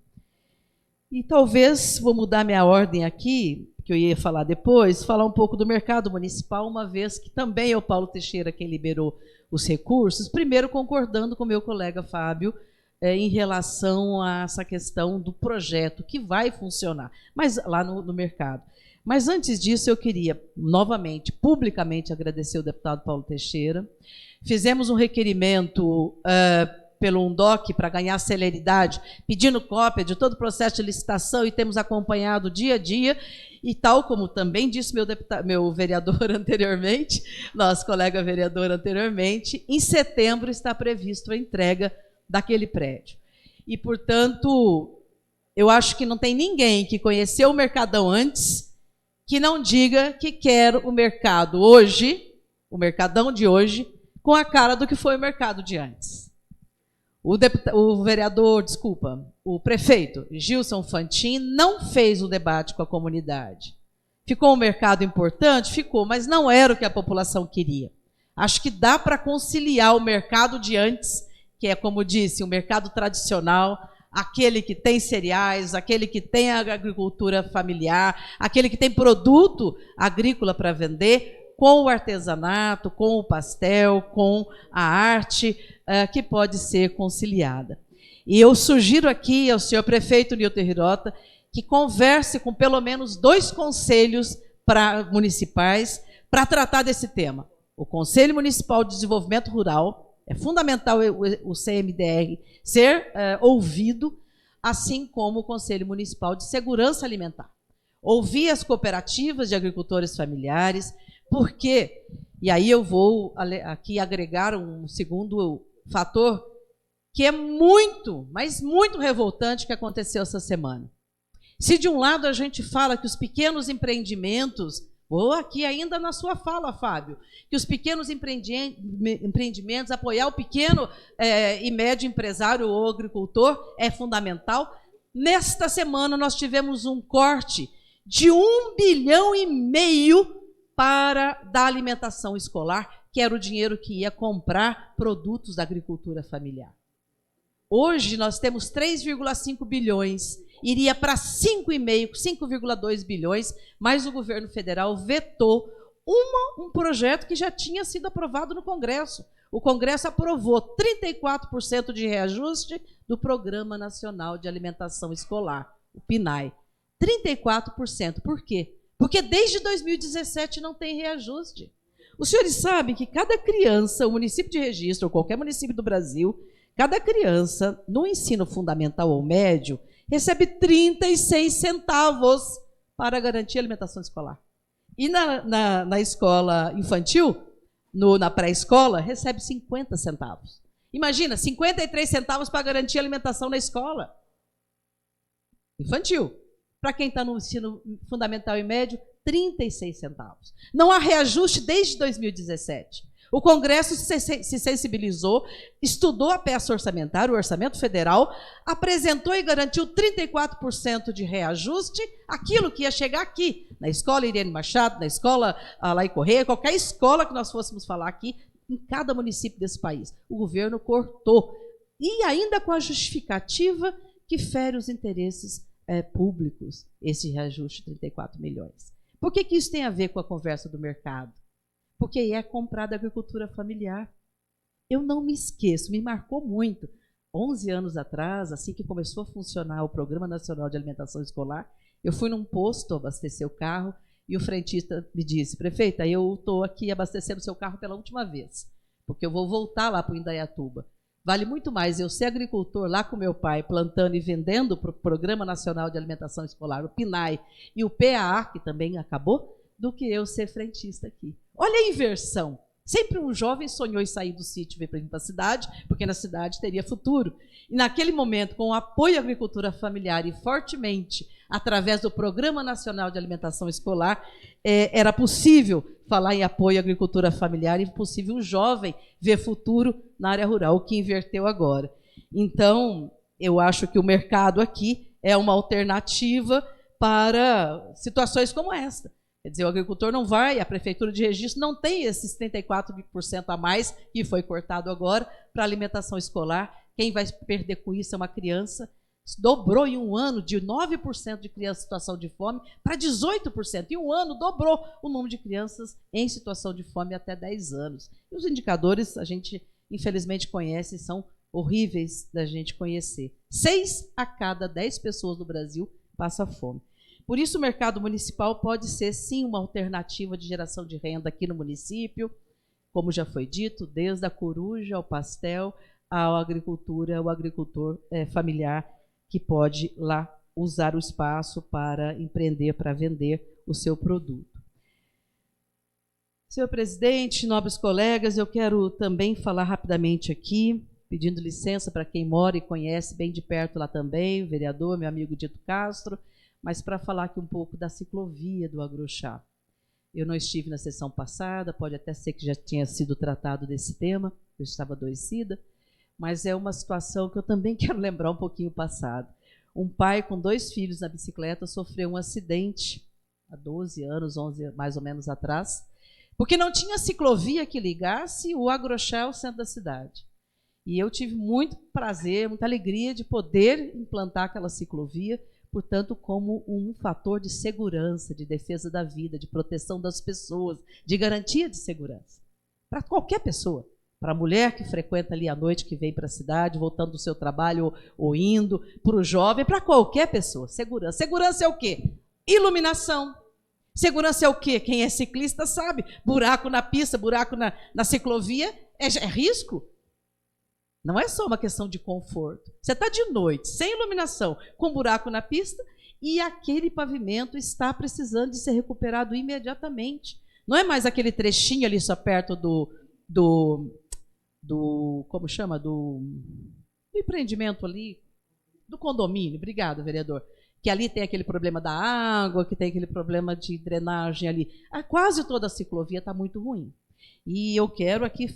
S6: E talvez, vou mudar minha ordem aqui, que eu ia falar depois, falar um pouco do mercado municipal, uma vez que também é o Paulo Teixeira quem liberou os recursos, primeiro concordando com meu colega Fábio, em relação a essa questão do projeto que vai funcionar, mas lá no mercado. Mas antes disso, eu queria novamente, publicamente, agradecer o deputado Paulo Teixeira. Fizemos um requerimento pelo UNDOC para ganhar celeridade, pedindo cópia de todo o processo de licitação e temos acompanhado dia a dia. E tal como também disse meu vereador anteriormente, nosso colega vereador anteriormente, em setembro está previsto a entrega daquele prédio. E, portanto, eu acho que não tem ninguém que conheceu o Mercadão antes que não diga que quer o mercado hoje, o Mercadão de hoje, com a cara do que foi o mercado de antes. O prefeito Gilson Fantin não fez o debate com a comunidade. Ficou um mercado importante? Ficou, mas não era o que a população queria. Acho que dá para conciliar o mercado de antes, que é, como disse, o mercado tradicional, aquele que tem cereais, aquele que tem a agricultura familiar, aquele que tem produto agrícola para vender, com o artesanato, com o pastel, com a arte, que pode ser conciliada. E eu sugiro aqui ao senhor prefeito Nilton Hirota que converse com pelo menos 2 conselhos municipais para tratar desse tema. O Conselho Municipal de Desenvolvimento Rural, é fundamental o CMDR ser ouvido, assim como o Conselho Municipal de Segurança Alimentar. Ouvir as cooperativas de agricultores familiares, porque, e aí eu vou aqui agregar um segundo fator, que é muito, mas muito revoltante que aconteceu essa semana. Se de um lado a gente fala que os pequenos empreendimentos, vou aqui ainda na sua fala, Fábio, que os pequenos empreendimentos, apoiar o pequeno e médio empresário ou agricultor é fundamental. Nesta semana nós tivemos um corte de 1,5 bilhão da alimentação escolar, que era o dinheiro que ia comprar produtos da agricultura familiar. Hoje nós temos 3,5 bilhões, iria para 5,2 bilhões, mas o governo federal vetou um projeto que já tinha sido aprovado no Congresso. O Congresso aprovou 34% de reajuste do Programa Nacional de Alimentação Escolar, o PNAE. 34%. Por quê? Porque desde 2017 não tem reajuste. Os senhores sabem que cada criança, o município de Registro, ou qualquer município do Brasil, cada criança, no ensino fundamental ou médio, recebe 36 centavos para garantir a alimentação escolar. E na escola infantil,
S9: na pré-escola, recebe 50 centavos. Imagina, 53 centavos para garantir a alimentação na escola infantil. Para quem está no ensino fundamental e médio, 36 centavos. Não há reajuste desde 2017. O Congresso se sensibilizou, estudou a peça orçamentária, o orçamento federal, apresentou e garantiu 34% de reajuste, aquilo que ia chegar aqui, na escola Irene Machado, na escola Alain Correia, qualquer escola que nós fôssemos falar aqui, em cada município desse país. O governo cortou, e ainda com a justificativa que fere os interesses públicos, esse reajuste de 34 milhões. Por que isso tem a ver com a conversa do mercado? Porque é comprada a agricultura familiar. Eu não me esqueço, me marcou muito. 11 anos atrás, assim que começou a funcionar o Programa Nacional de Alimentação Escolar, eu fui num posto abastecer o carro e o frentista me disse: prefeita, eu estou aqui abastecendo o seu carro pela última vez, porque eu vou voltar lá para o Indaiatuba. Vale muito mais eu ser agricultor lá com meu pai, plantando e vendendo para o Programa Nacional de Alimentação Escolar, o PNAE e o PAA, que também acabou, do que eu ser frentista aqui. Olha a inversão. Sempre um jovem sonhou em sair do sítio e vir para a cidade, porque na cidade teria futuro. E naquele momento, com o apoio à agricultura familiar e fortemente através do Programa Nacional de Alimentação Escolar, era possível falar em apoio à agricultura familiar e possível um jovem ver futuro na área rural, o que inverteu agora. Então, eu acho que o mercado aqui é uma alternativa para situações como esta. Quer dizer, o agricultor não vai, a prefeitura de Registro não tem esses 34% a mais, que foi cortado agora, para alimentação escolar. Quem vai perder com isso é uma criança. Dobrou em um ano de 9% de crianças em situação de fome para 18%. Em um ano dobrou o número de crianças em situação de fome até 10 anos. E os indicadores a gente, infelizmente, conhece e são horríveis da gente conhecer. 6 a cada 10 pessoas no Brasil passa fome. Por isso, o mercado municipal pode ser, sim, uma alternativa de geração de renda aqui no município, como já foi dito, desde a coruja ao pastel, à agricultura, o agricultor familiar que pode lá usar o espaço para empreender, para vender o seu produto. Senhor presidente, nobres colegas, eu quero também falar rapidamente aqui, pedindo licença para quem mora e conhece bem de perto lá também, o vereador, meu amigo Dito Castro, mas para falar aqui um pouco da ciclovia do Agrochá. Eu não estive na sessão passada, pode até ser que já tinha sido tratado desse tema, eu estava adoecida, mas é uma situação que eu também quero lembrar um pouquinho o passado. Um pai com 2 filhos na bicicleta sofreu um acidente há 12 anos, 11 mais ou menos atrás, porque não tinha ciclovia que ligasse o Agrochá ao centro da cidade. E eu tive muito prazer, muita alegria de poder implantar aquela ciclovia, portanto, como um fator de segurança, de defesa da vida, de proteção das pessoas, de garantia de segurança. Para qualquer pessoa. Para a mulher que frequenta ali à noite, que vem para a cidade, voltando do seu trabalho ou indo, para o jovem, para qualquer pessoa. Segurança. Segurança é o quê? Iluminação. Segurança é o quê? Quem é ciclista sabe. Buraco na pista, buraco na ciclovia é risco. Não é só uma questão de conforto. Você está de noite, sem iluminação, com buraco na pista, e aquele pavimento está precisando de ser recuperado imediatamente. Não é mais aquele trechinho ali só perto como chama? Do empreendimento ali, do condomínio. Obrigado, vereador. Que ali tem aquele problema da água, que tem aquele problema de drenagem ali. Quase toda a ciclovia está muito ruim. E eu quero aqui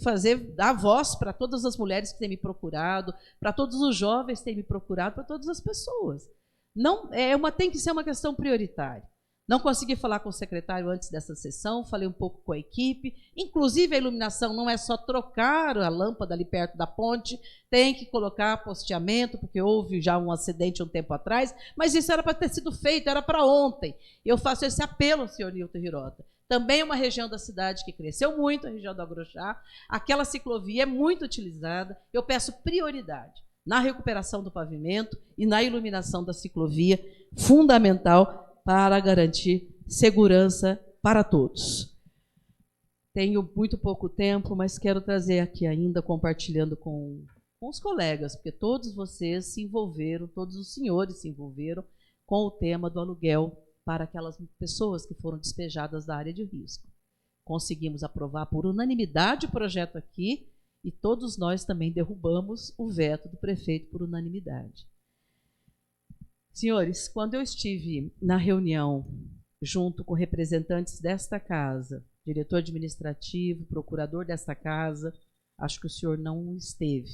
S9: dar voz para todas as mulheres que têm me procurado, para todos os jovens que têm me procurado, para todas as pessoas. Não, tem que ser uma questão prioritária. Não consegui falar com o secretário antes dessa sessão, falei um pouco com a equipe. Inclusive, a iluminação não é só trocar a lâmpada ali perto da ponte, tem que colocar posteamento, porque houve já um acidente um tempo atrás, mas isso era para ter sido feito, era para ontem. Eu faço esse apelo, senhor Nilton Hirota. Também é uma região da cidade que cresceu muito, a região do Agrochá. Aquela ciclovia é muito utilizada. Eu peço prioridade na recuperação do pavimento e na iluminação da ciclovia, fundamental para garantir segurança para todos. Tenho muito pouco tempo, mas quero trazer aqui ainda, compartilhando com os colegas, porque todos vocês se envolveram, todos os senhores se envolveram com o tema do aluguel para aquelas pessoas que foram despejadas da área de risco. Conseguimos aprovar por unanimidade o projeto aqui e todos nós também derrubamos o veto do prefeito por unanimidade. Senhores, quando eu estive na reunião junto com representantes desta casa, diretor administrativo, procurador desta casa, acho que o senhor não esteve,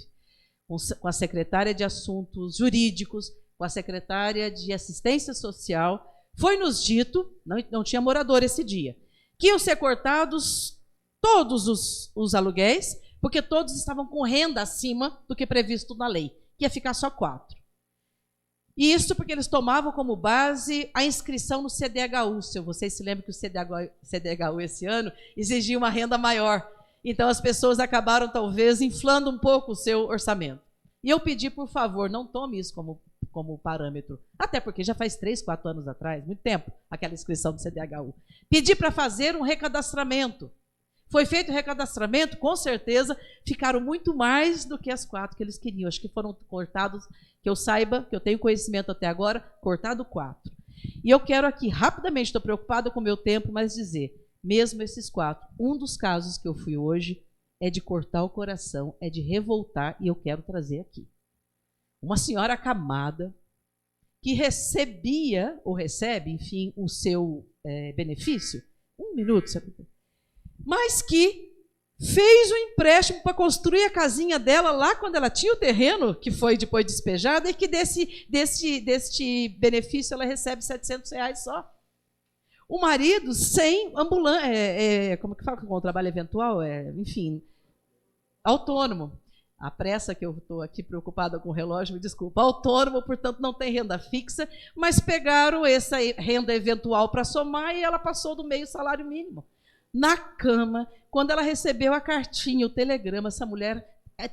S9: com a secretária de Assuntos Jurídicos, com a secretária de Assistência Social, foi-nos dito, não tinha morador esse dia, que iam ser cortados todos os aluguéis, porque todos estavam com renda acima do que previsto na lei, que ia ficar só 4. E isso porque eles tomavam como base a inscrição no CDHU. Se vocês se lembram que o CDHU esse ano exigia uma renda maior. Então as pessoas acabaram talvez inflando um pouco o seu orçamento. E eu pedi, por favor, não tome isso como parâmetro. Até porque já faz 3, 4 anos atrás, muito tempo, aquela inscrição do CDHU. Pedi para fazer um recadastramento. Foi feito o recadastramento, com certeza, ficaram muito mais do que as 4 que eles queriam. Acho que foram cortados, que eu saiba, que eu tenho conhecimento até agora, cortado 4. E eu quero aqui, rapidamente, estou preocupada com o meu tempo, mas dizer, mesmo esses 4, um dos casos que eu fui hoje é de cortar o coração, é de revoltar, e eu quero trazer aqui. Uma senhora acamada, que recebia, ou recebe, enfim, o seu benefício, 1 minuto, mas que fez o empréstimo para construir a casinha dela lá quando ela tinha o terreno, que foi depois despejada, e que deste benefício ela recebe R$700 só. O marido sem ambulância, como que fala com o trabalho eventual? Enfim, autônomo. A pressa que eu estou aqui preocupada com o relógio, me desculpa. Autônomo, portanto, não tem renda fixa, mas pegaram essa renda eventual para somar e ela passou do meio salário mínimo. Na cama, quando ela recebeu a cartinha, o telegrama, essa mulher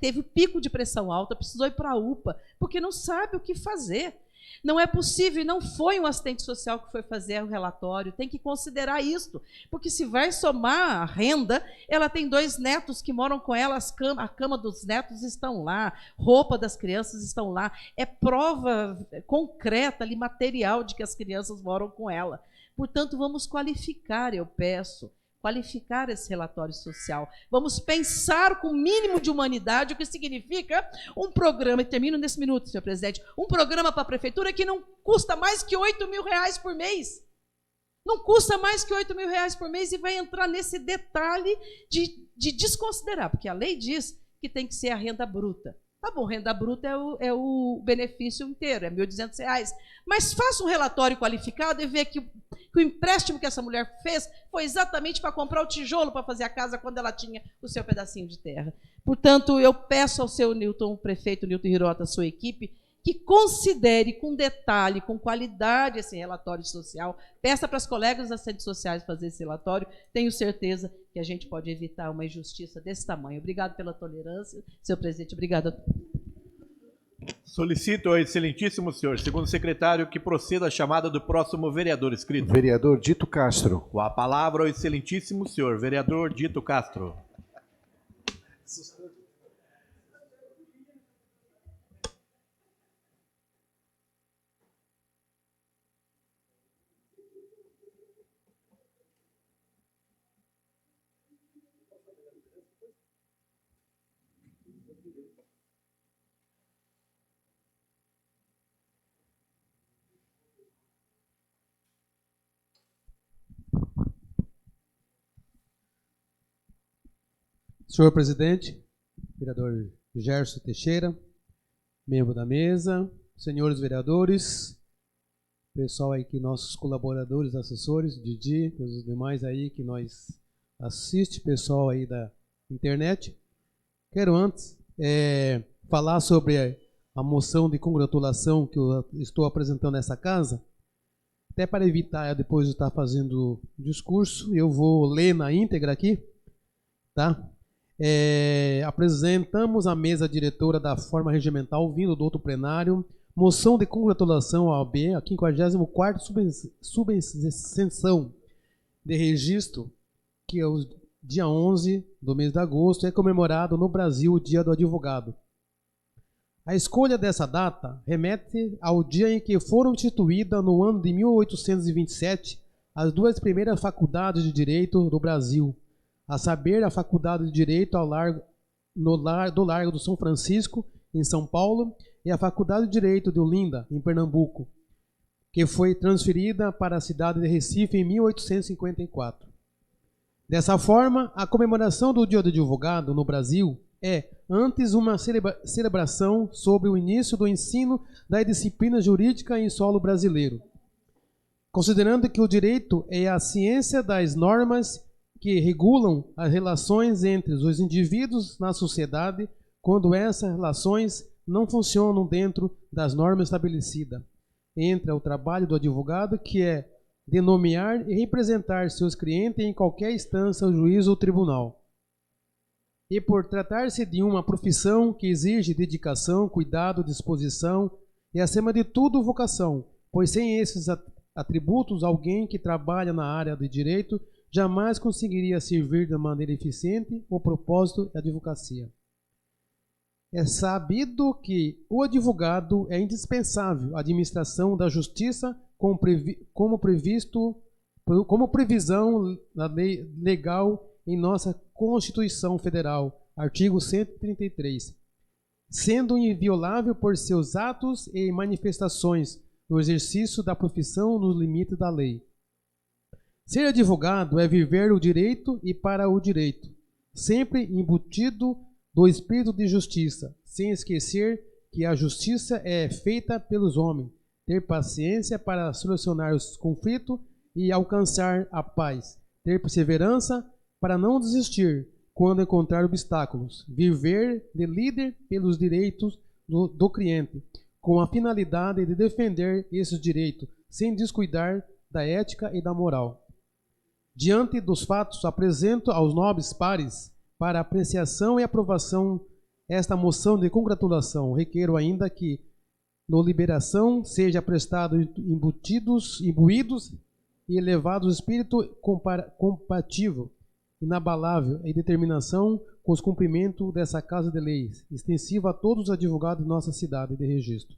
S9: teve pico de pressão alta, precisou ir para a UPA, porque não sabe o que fazer. Não é possível, e não foi um assistente social que foi fazer o relatório, tem que considerar isso, porque se vai somar a renda, ela tem 2 netos que moram com ela, a cama dos netos estão lá, roupa das crianças estão lá, é prova concreta, ali, material de que as crianças moram com ela. Portanto, vamos qualificar, eu peço, qualificar esse relatório social. Vamos pensar com o mínimo de humanidade o que significa um programa, e termino nesse minuto, senhor presidente, um programa para a prefeitura que não custa mais que R$8.000 por mês. Não custa mais que R$8.000 por mês e vai entrar nesse detalhe de desconsiderar, porque a lei diz que tem que ser a renda bruta. Tá bom, renda bruta é o benefício inteiro, é R$1.200. Mas faça um relatório qualificado e vê que o empréstimo que essa mulher fez foi exatamente para comprar o tijolo para fazer a casa quando ela tinha o seu pedacinho de terra. Portanto, eu peço ao seu Newton, o prefeito Newton Hirota, a sua equipe, que considere com detalhe, com qualidade esse relatório social. Peça para as colegas das assistentes sociais fazer esse relatório. Tenho certeza que a gente pode evitar uma injustiça desse tamanho. Obrigado pela tolerância, senhor presidente. Obrigada.
S1: Solicito ao excelentíssimo senhor, segundo secretário, que proceda a chamada do próximo vereador inscrito.
S3: Vereador Dito Castro.
S1: Com a palavra ao excelentíssimo senhor, vereador Dito Castro.
S10: Senhor presidente, vereador Gerson Teixeira, membro da mesa, senhores vereadores, pessoal aí que nossos colaboradores, assessores, Didi, os demais aí que nós assiste, pessoal aí da internet. Quero antes falar sobre a moção de congratulação que eu estou apresentando nessa casa, até para evitar depois de estar fazendo discurso, eu vou ler na íntegra aqui, tá? Apresentamos à mesa diretora da forma regimental, vindo do outro plenário, moção de congratulação à OAB, a 54ª subseção de registro, que é o dia 11 do mês de agosto, é comemorado no Brasil o Dia do Advogado. A escolha dessa data remete ao dia em que foram instituídas, no ano de 1827, as 2 primeiras faculdades de Direito do Brasil, a saber, a Faculdade de Direito do Largo do São Francisco, em São Paulo, e a Faculdade de Direito de Olinda, em Pernambuco, que foi transferida para a cidade de Recife em 1854. Dessa forma, a comemoração do Dia do Advogado no Brasil é, antes, uma celebração sobre o início do ensino da disciplina jurídica em solo brasileiro, considerando que o direito é a ciência das normas que regulam as relações entre os indivíduos na sociedade quando essas relações não funcionam dentro das normas estabelecidas. Entra o trabalho do advogado, que é de nomear e representar seus clientes em qualquer instância, juízo ou tribunal. E por tratar-se de uma profissão que exige dedicação, cuidado, disposição e, acima de tudo, vocação, pois sem esses atributos, alguém que trabalha na área do direito jamais conseguiria servir de maneira eficiente o propósito da advocacia. É sabido que o advogado é indispensável à administração da justiça como previsão na lei legal em nossa Constituição Federal, artigo 133, sendo inviolável por seus atos e manifestações no exercício da profissão nos limites da lei. Ser advogado é viver o direito e para o direito, sempre embutido do espírito de justiça, sem esquecer que a justiça é feita pelos homens, ter paciência para solucionar os conflitos e alcançar a paz, ter perseverança para não desistir quando encontrar obstáculos, viver de líder pelos direitos do cliente, com a finalidade de defender esses direitos, sem descuidar da ética e da moral. Diante dos fatos, apresento aos nobres pares para apreciação e aprovação esta moção de congratulação. Requero ainda que, no liberação, seja prestado imbuídos e elevados espírito compatível, inabalável e determinação com os cumprimentos dessa Casa de Leis, extensiva a todos os advogados de nossa cidade de registro.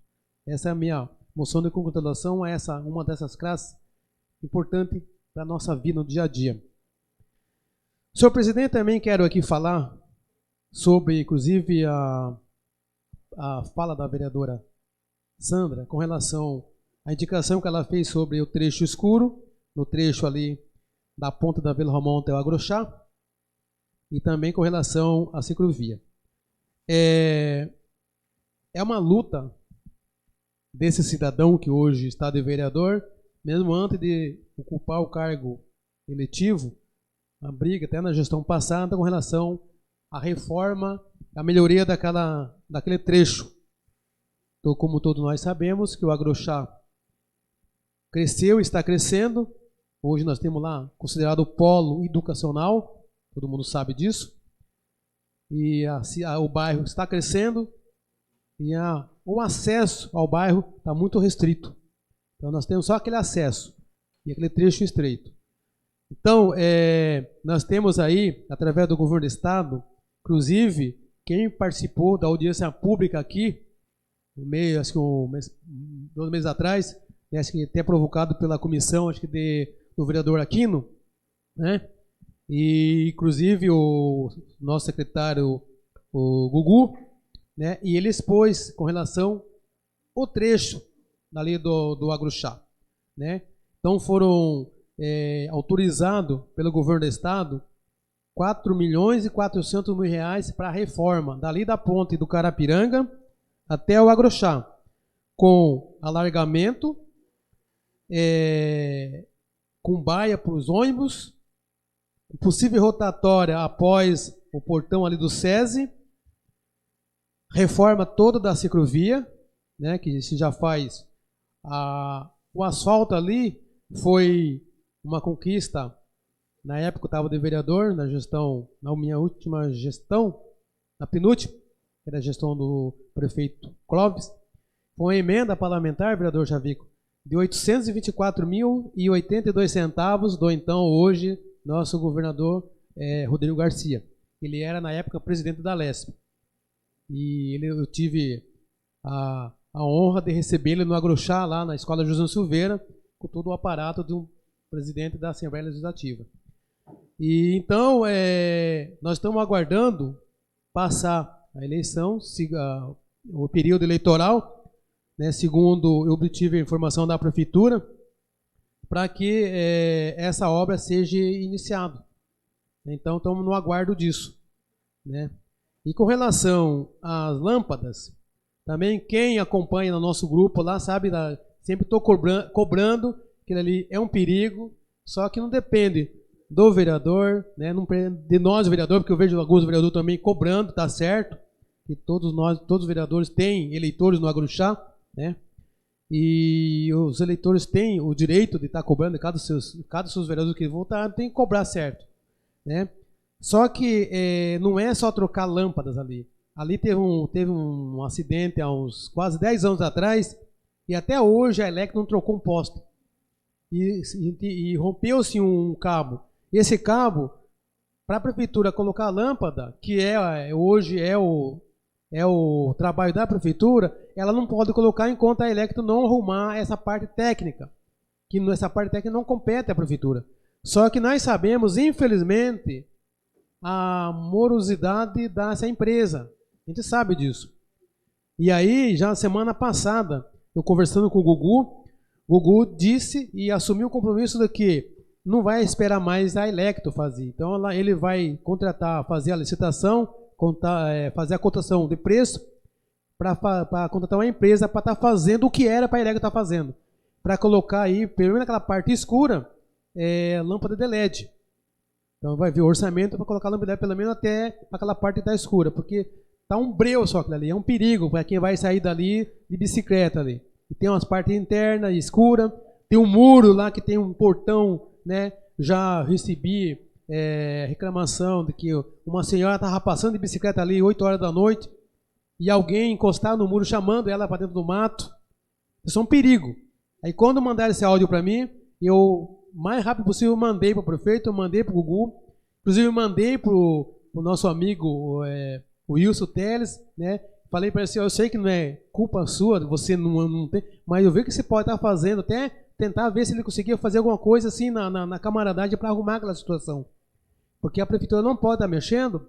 S10: Essa é a minha moção de congratulação a uma dessas classes importantes da nossa vida no dia a dia. Senhor presidente, também quero aqui falar sobre, inclusive, a fala da vereadora Sandra com relação à indicação que ela fez sobre o trecho escuro, no trecho ali da ponta da Vila Romão até o Agrochá, e também com relação à ciclovia. É uma luta desse cidadão que hoje está de vereador, mesmo antes de ocupar o cargo eletivo, uma briga até na gestão passada com relação à reforma, à melhoria daquele trecho. Então, como todos nós sabemos, que o Agrochá cresceu e está crescendo. Hoje nós temos lá considerado o polo educacional, todo mundo sabe disso. E o bairro está crescendo e o acesso ao bairro está muito restrito. Então nós temos só aquele acesso e aquele trecho estreito. Então, nós temos aí, através do governo do estado, inclusive, quem participou da audiência pública aqui, acho que 2 meses atrás, acho que até provocado pela comissão, acho que do vereador Aquino, né? E, inclusive, o nosso secretário, o Gugu, né? E ele expôs com relação ao trecho dali do Agrochá, né? Então, foram autorizados pelo governo do estado 4.400.000 reais para a reforma dali da ponte do Carapiranga até o Agrochá, com alargamento, com baia para os ônibus, possível rotatória após o portão ali do SESI, reforma toda da ciclovia, né, que se já faz. O asfalto ali foi uma conquista, na época eu estava de vereador, na minha última gestão, na penúltima, que era a gestão do prefeito Clóvis, foi uma emenda parlamentar, vereador Chavico, de 824.082 centavos do então, hoje, nosso governador Rodrigo Garcia. Ele era, na época, presidente da Lesp. E eu tive a honra de recebê-lo no Agrochá, lá na Escola José Silveira, com todo o aparato do presidente da Assembleia Legislativa. E então, nós estamos aguardando passar a eleição, o período eleitoral, né, segundo eu obtive a informação da prefeitura, para que essa obra seja iniciada. Então, estamos no aguardo disso, né? E com relação às lâmpadas, também quem acompanha no nosso grupo lá sabe, sempre estou cobrando que ali é um perigo, só que não depende do vereador, né? Não depende de nós, vereador, porque eu vejo alguns vereadores também cobrando, tá certo, que todos os vereadores têm eleitores no Agruxá, né? E os eleitores têm o direito de estar cobrando, cada seus vereadores que votar tem que cobrar certo, né? Só que não é só trocar lâmpadas ali. Ali teve um acidente há uns quase 10 anos atrás e até hoje a Electro não trocou um poste. E rompeu-se um cabo. E esse cabo, para a prefeitura colocar a lâmpada, que hoje é o trabalho da prefeitura, ela não pode colocar enquanto a Electro não arrumar essa parte técnica. Que essa parte técnica não compete à prefeitura. Só que nós sabemos, infelizmente, a morosidade dessa empresa. A gente sabe disso. E aí, já na semana passada, eu conversando com o Gugu disse e assumiu o compromisso de que não vai esperar mais a Electro fazer. Então, ele vai fazer a licitação, fazer a cotação de preço para contratar uma empresa para estar fazendo o que era para a Electro estar fazendo. Para colocar aí, pelo menos naquela parte escura, lâmpada de LED. Então vai ver o orçamento para colocar a lâmpada de LED pelo menos até aquela parte que está escura, porque tá um breu só aquilo ali, é um perigo para quem vai sair dali de bicicleta ali. E tem umas partes internas escuras, tem um muro lá que tem um portão, né? Já recebi reclamação de que uma senhora estava passando de bicicleta ali 8 horas da noite e alguém encostado no muro chamando ela para dentro do mato. Isso é um perigo. Aí quando mandaram esse áudio para mim, eu mais rápido possível mandei para o prefeito, eu mandei para o Gugu, inclusive mandei para o nosso amigo o Wilson Teles, né? Falei para ele assim, eu sei que não é culpa sua, você não tem, mas eu vi que você pode estar fazendo, até tentar ver se ele conseguia fazer alguma coisa assim na camaradagem para arrumar aquela situação. Porque a prefeitura não pode estar mexendo,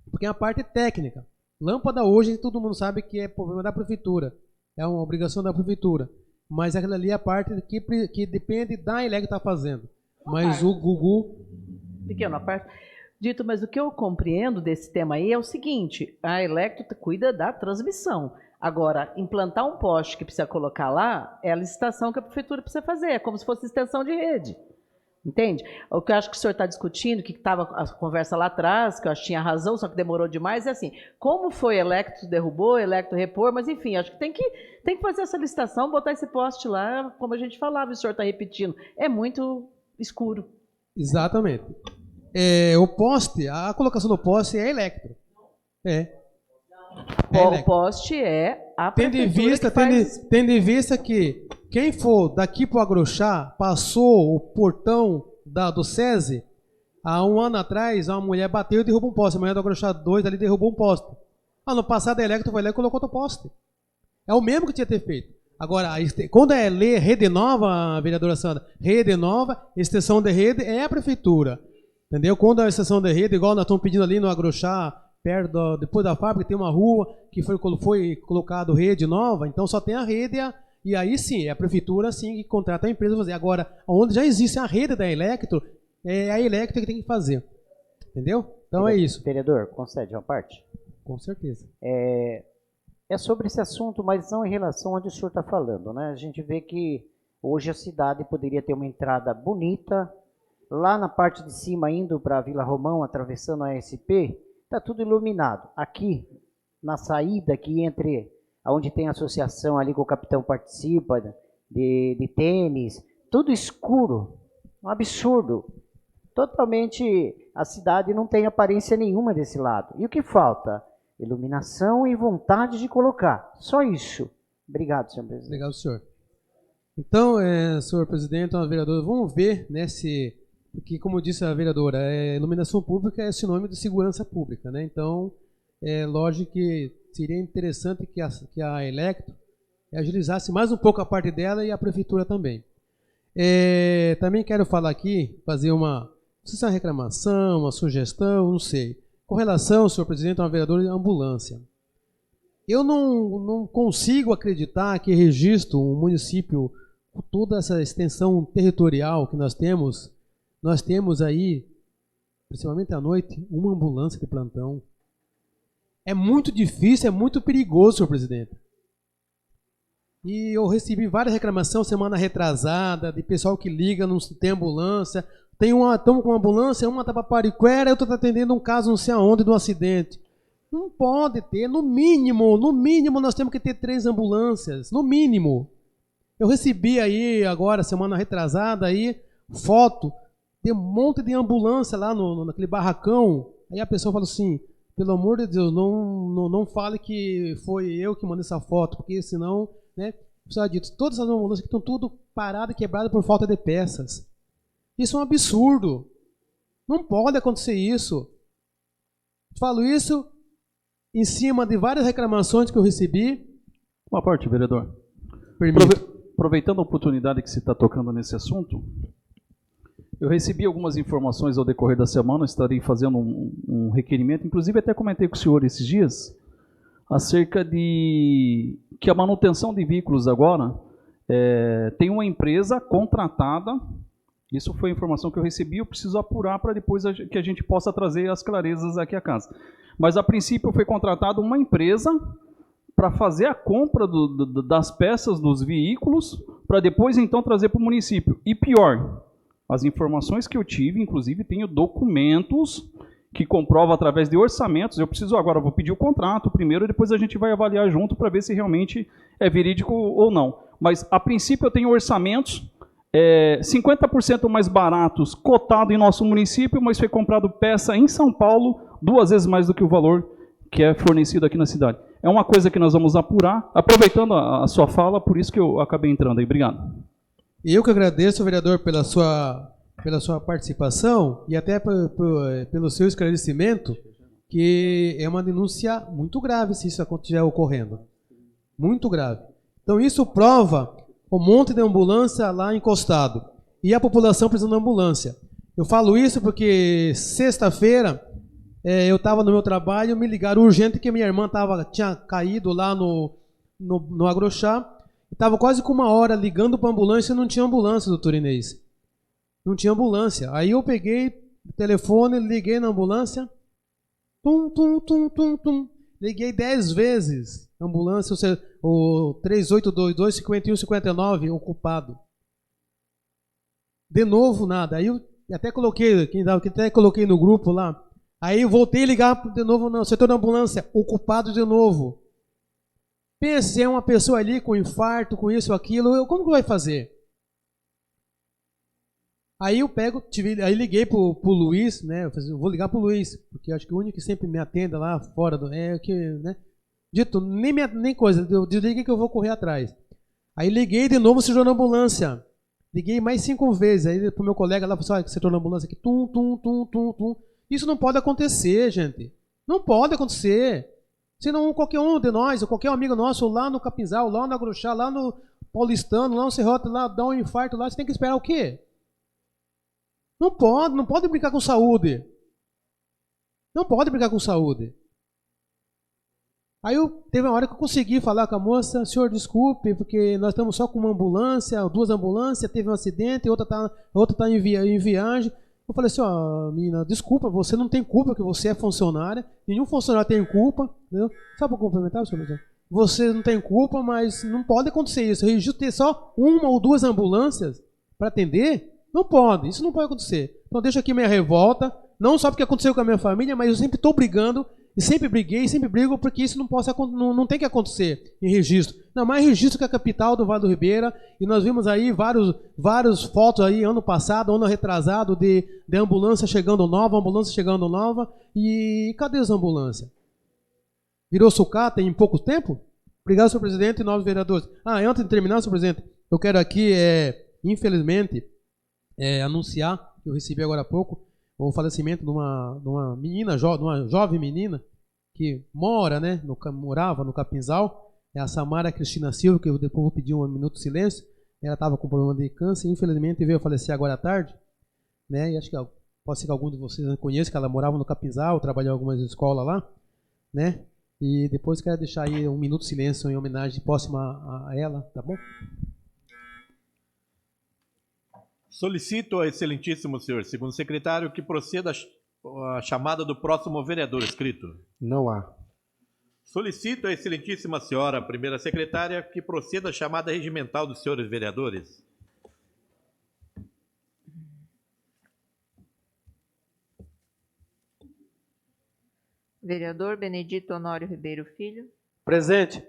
S10: porque é a parte técnica. Lâmpada hoje todo mundo sabe que é problema da prefeitura, é uma obrigação da prefeitura. Mas aquela ali é a parte que depende da Electro estar fazendo. Mas o Gugu...
S6: Pequena parte. Dito, mas o que eu compreendo desse tema aí é o seguinte, a Electro cuida da transmissão. Agora, implantar um poste que precisa colocar lá é a licitação que a prefeitura precisa fazer, é como se fosse extensão de rede. Entende? O que eu acho que o senhor está discutindo, que estava a conversa lá atrás, que eu acho que tinha razão, só que demorou demais, é assim, como foi Electro derrubou, Electro repor, mas enfim, acho que tem que fazer essa licitação, botar esse poste lá, como a gente falava, o senhor está repetindo, é muito escuro.
S10: Exatamente. O poste, a colocação do poste é Electro.
S6: O poste é a prefeitura
S10: tendo em vista que quem for daqui para o Agruxá, passou o portão do SESI, há um ano atrás, uma mulher bateu e derrubou um poste. A mulher do Agruxá 2 ali derrubou um poste. Ano passado a Electro foi lá e colocou outro poste. É o mesmo que tinha que ter feito. Agora, quando ler rede nova, vereadora Sandra, rede nova, extensão de rede é a prefeitura. Entendeu? Quando a extensão de rede, igual nós estamos pedindo ali no Agruxá, depois da fábrica, tem uma rua que foi colocado rede nova, então só tem a rede e aí sim, é a prefeitura sim que contrata a empresa a fazer. Agora, onde já existe a rede da Electro, é a Electro que tem que fazer. Entendeu? Então é isso.
S11: Vereador, concede uma parte?
S10: Com certeza.
S11: É sobre esse assunto, mas não em relação ao que o senhor está falando, né? A gente vê que hoje a cidade poderia ter uma entrada bonita, lá na parte de cima, indo para a Vila Romão, atravessando a SP, está tudo iluminado. Aqui, na saída, aqui entre onde tem a associação ali que o capitão participa, de tênis, tudo escuro, um absurdo. Totalmente, a cidade não tem aparência nenhuma desse lado. E o que falta? Iluminação e vontade de colocar. Só isso. Obrigado, senhor presidente.
S10: Obrigado, senhor. Então, senhor presidente, vereador, vamos ver porque, como disse a vereadora, iluminação pública é sinônimo de segurança pública, né? Então, é lógico que seria interessante que a Electro agilizasse mais um pouco a parte dela e a prefeitura também. Também quero falar aqui, se é uma reclamação, uma sugestão, não sei. Com relação, senhor presidente, a uma vereadora de ambulância. Eu não consigo acreditar que Registro, um município com toda essa extensão territorial que nós temos aí, principalmente à noite, uma ambulância de plantão. É muito difícil, é muito perigoso, senhor presidente. E eu recebi várias reclamações semana retrasada, de pessoal que liga, não tem ambulância. Estamos com uma ambulância, uma está para Pariquera, outra está atendendo um caso não sei aonde, de um acidente. Não pode ter, no mínimo nós temos que ter 3 ambulâncias, no mínimo. Eu recebi aí agora, semana retrasada, aí, foto, tem um monte de ambulância lá naquele barracão. Aí a pessoa fala assim, pelo amor de Deus, não fale que foi eu que mandei essa foto, porque senão, né, precisa dito, todas as ambulâncias que estão tudo paradas e quebradas por falta de peças. Isso é um absurdo. Não pode acontecer isso. Falo isso em cima de várias reclamações que eu recebi.
S7: Uma parte, vereador. Aproveitando a oportunidade que você está tocando nesse assunto, eu recebi algumas informações ao decorrer da semana, estarei fazendo um requerimento, inclusive até comentei com o senhor esses dias, acerca de que a manutenção de veículos agora tem uma empresa contratada. Isso foi a informação que eu recebi, eu preciso apurar para depois que a gente possa trazer as clarezas aqui à casa. Mas, a princípio, foi contratada uma empresa para fazer a compra das peças dos veículos, para depois, então, trazer para o município. E pior, as informações que eu tive, inclusive, tenho documentos que comprovam através de orçamentos. Eu preciso agora, vou pedir o contrato primeiro, e depois a gente vai avaliar junto para ver se realmente é verídico ou não. Mas, a princípio, eu tenho orçamentos 50% mais baratos, cotado em nosso município, mas foi comprado peça em São Paulo, 2 vezes mais do que o valor que é fornecido aqui na cidade. É uma coisa que nós vamos apurar, aproveitando a sua fala, por isso que eu acabei entrando aí. Obrigado.
S10: Eu que agradeço, vereador, pela sua participação e até pelo seu esclarecimento, que é uma denúncia muito grave se isso estiver ocorrendo. Muito grave. Então isso prova um monte de ambulância lá encostado. E a população precisando de ambulância. Eu falo isso porque sexta-feira eu estava no meu trabalho, me ligaram urgente que minha irmã tinha caído lá no Agrochá. Estava quase com 1 hora ligando para a ambulância e não tinha ambulância, doutor Inês. Não tinha ambulância. Aí eu peguei o telefone, liguei na ambulância. Tum, tum, tum, tum, tum. Liguei 10 vezes. Ambulância, o 3822-5159 ocupado. De novo, nada. Aí eu até coloquei no grupo lá. Aí eu voltei a ligar de novo no setor da ambulância, ocupado de novo. Pense, é uma pessoa ali com infarto, com isso, aquilo, como que vai fazer? Aí eu liguei pro Luiz, né? Eu vou ligar pro Luiz, porque acho que o único que sempre me atende lá fora né? Dito, nem coisa, eu desliguei que eu vou correr atrás. Aí liguei de novo o setor da ambulância. Liguei mais 5 vezes. Aí pro meu colega lá, falou assim, setor da ambulância aqui, tum, tum, tum, tum, tum. Isso não pode acontecer, gente. Não pode acontecer. Senão qualquer um de nós, ou qualquer amigo nosso lá no Capinzal, lá no Agrochá, lá no Paulistano, lá no Serrote, lá dá um infarto lá, você tem que esperar o quê? Não pode brincar com saúde. Não pode brincar com saúde. Aí teve uma hora que eu consegui falar com a moça, senhor, desculpe, porque nós estamos só com uma ambulância, 2 ambulâncias, teve um acidente, outra tá em viagem. Eu falei assim, menina, desculpa, você não tem culpa, que você é funcionária, nenhum funcionário tem culpa, entendeu? Só para complementar, senhor presidente? Você não tem culpa, mas não pode acontecer isso. O registro ter só 1 ou 2 ambulâncias para atender, não pode, isso não pode acontecer. Então deixa aqui minha revolta, não só porque aconteceu com a minha família, mas eu sempre estou brigando, e sempre briguei, sempre brigo, porque isso não tem que acontecer em Registro. Não, mais Registro que a capital do Vale do Ribeira, e nós vimos aí várias fotos aí, ano passado, ano retrasado, de ambulância chegando nova, e cadê as ambulâncias? Virou sucata em pouco tempo? Obrigado, senhor presidente e novos vereadores. Antes de terminar, senhor presidente, eu quero aqui, infelizmente, anunciar, que eu recebi agora há pouco, o falecimento de uma menina, de uma jovem menina, que morava no Capinzal, é a Samara Cristina Silva, que eu depois vou pedir 1 minuto de silêncio. Ela estava com problema de câncer, infelizmente veio a falecer agora à tarde, né? E acho que pode ser que algum de vocês não conheça, que ela morava no Capinzal, trabalhou em algumas escolas lá, né? E depois quero deixar aí um minuto de silêncio em homenagem próxima a ela, tá bom?
S1: Solicito ao excelentíssimo senhor segundo secretário que proceda a chamada do próximo vereador inscrito.
S3: Não há.
S1: Solicito à excelentíssima senhora primeira secretária que proceda a chamada regimental dos senhores vereadores.
S2: Vereador Benedito Honório Ribeiro Filho.
S4: Presente.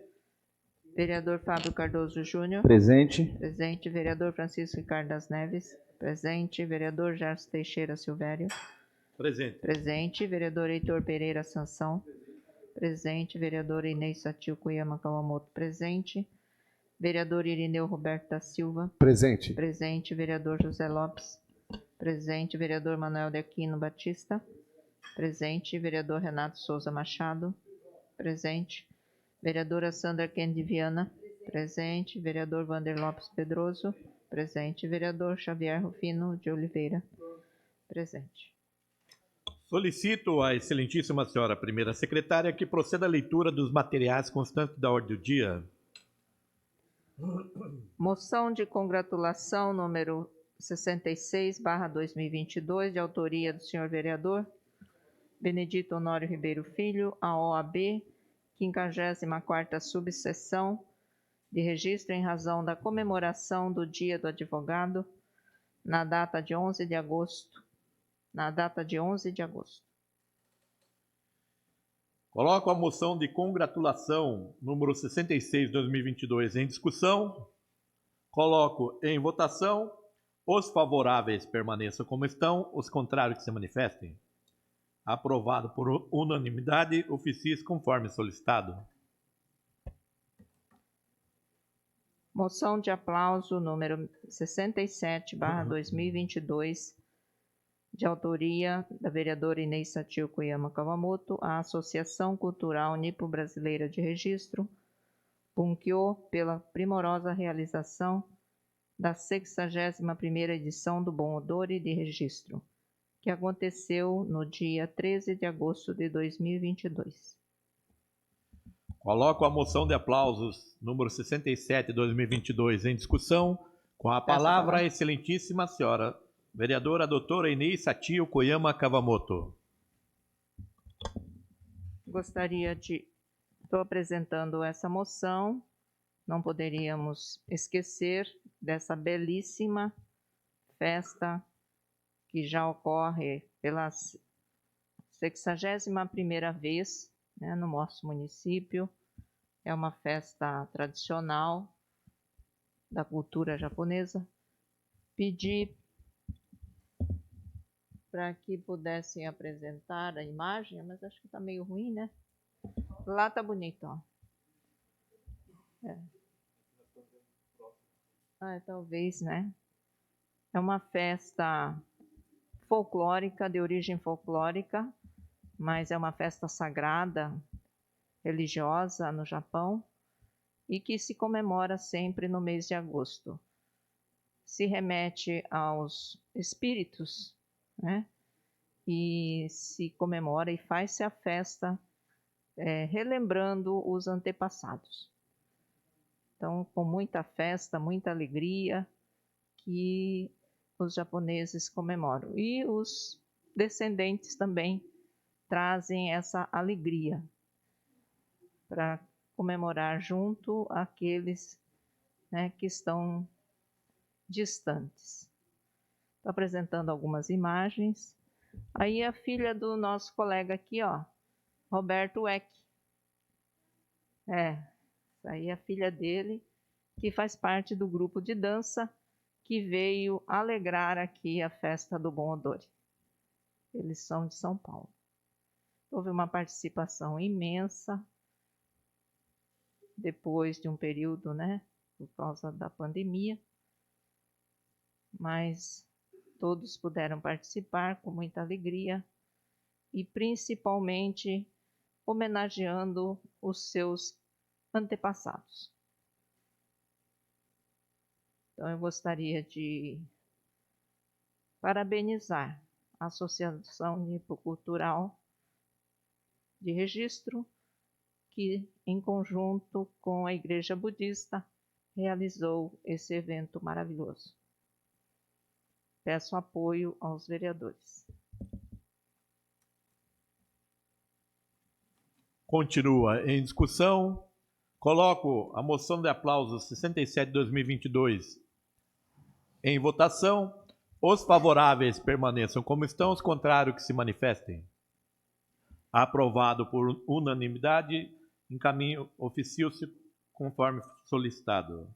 S2: Vereador Fábio Cardoso Júnior.
S4: Presente.
S2: Presente. Vereador Francisco Ricardo das Neves. Presente. Vereador Gerson Teixeira Silvério.
S1: Presente.
S2: Presente. Vereador Heitor Pereira Sansão. Presente. Vereador Inês Satil Kuyama Kawamoto. Presente. Vereador Irineu Roberto da Silva.
S3: Presente.
S2: Presente. Vereador José Lopes. Presente. Vereador Manuel de Aquino Batista. Presente. Vereador Renato Souza Machado. Presente. Vereadora Sandra Kennedy Viana. Presente. Vereador Vander Lopes Pedroso. Presente. Vereador Xavier Rufino de Oliveira. Presente.
S1: Solicito à excelentíssima senhora primeira secretária que proceda à leitura dos materiais constantes da ordem do dia.
S2: Moção de congratulação número 66/2022, de autoria do senhor vereador Benedito Honório Ribeiro Filho, a OAB, 54ª subseção, de registro em razão da comemoração do Dia do Advogado, na data de 11 de agosto.
S1: Coloco a moção de congratulação número 66/2022 em discussão. Coloco em votação. Os favoráveis permaneçam como estão, os contrários que se manifestem. Aprovado por unanimidade, oficies conforme solicitado.
S2: Moção de aplauso número 67/2022, de autoria da vereadora Inês Satil Kuyama Kawamoto, à Associação Cultural Nipo-Brasileira de Registro, Bunkyo, pela primorosa realização da 61ª edição do Bom Odore de Registro, que aconteceu no dia 13 de agosto de 2022.
S1: Coloco a moção de aplausos número 67/2022 em discussão. Com a palavra a excelentíssima senhora vereadora doutora Inês Satil Kuyama Kawamoto.
S2: Estou apresentando essa moção, não poderíamos esquecer dessa belíssima festa que já ocorre pela 61ª vez, né, no nosso município. É uma festa tradicional da cultura japonesa. Pedi para que pudessem apresentar a imagem, mas acho que está meio ruim, né? Lá está bonito, ó. Talvez, né? É uma festa folclórica, de origem folclórica, mas é uma festa sagrada, religiosa no Japão, e que se comemora sempre no mês de agosto. Se remete aos espíritos, né? E se comemora e faz-se a festa relembrando os antepassados. Então, com muita festa, muita alegria, que os japoneses comemoram. E os descendentes também trazem essa alegria para comemorar junto aqueles, né, que estão distantes. Estou apresentando algumas imagens. Aí a filha do nosso colega aqui, ó, Roberto Weck. Essa aí é a filha dele, que faz parte do grupo de dança que veio alegrar aqui a festa do Bom Odore. Eles são de São Paulo. Houve uma participação imensa depois de um período, né, por causa da pandemia, mas todos puderam participar com muita alegria e principalmente homenageando os seus antepassados. Então eu gostaria de parabenizar Associação Nipo-Cultural de Registro, que, em conjunto com a Igreja Budista, realizou esse evento maravilhoso. Peço apoio aos vereadores.
S1: Continua em discussão. Coloco a moção de aplauso 67/2022 em votação. Os favoráveis permaneçam como estão, os contrários que se manifestem. Aprovado por unanimidade, encaminho oficio-se conforme solicitado.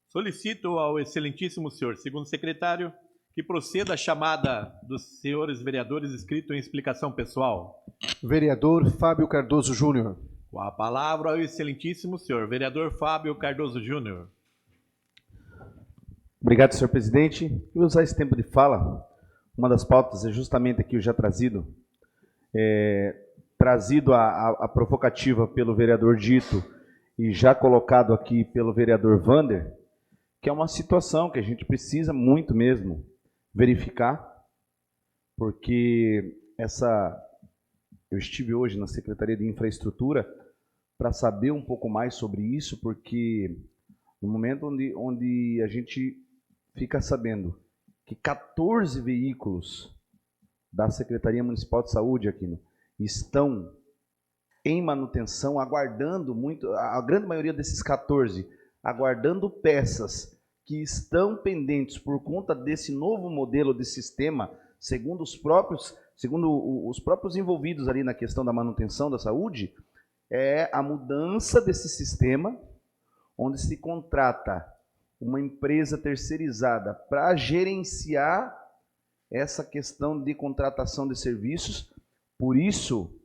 S1: Solicito ao excelentíssimo senhor segundo secretário que proceda a chamada dos senhores vereadores inscritos em explicação pessoal.
S3: Vereador Fábio Cardoso Júnior.
S1: Com a palavra ao excelentíssimo senhor vereador Fábio Cardoso Júnior.
S8: Obrigado, senhor presidente. Eu vou usar esse tempo de fala. Uma das pautas é justamente aqui eu já trazido a provocativa pelo vereador Dito e já colocado aqui pelo vereador Vander, que é uma situação que a gente precisa muito mesmo verificar, porque eu estive hoje na Secretaria de Infraestrutura para saber um pouco mais sobre isso, porque no momento onde a gente fica sabendo que 14 veículos da Secretaria Municipal de Saúde aqui estão em manutenção, aguardando a grande maioria desses 14, aguardando peças que estão pendentes por conta desse novo modelo de sistema, segundo os próprios envolvidos ali na questão da manutenção da saúde, é a mudança desse sistema, onde se contrata uma empresa terceirizada para gerenciar essa questão de contratação de serviços. Por isso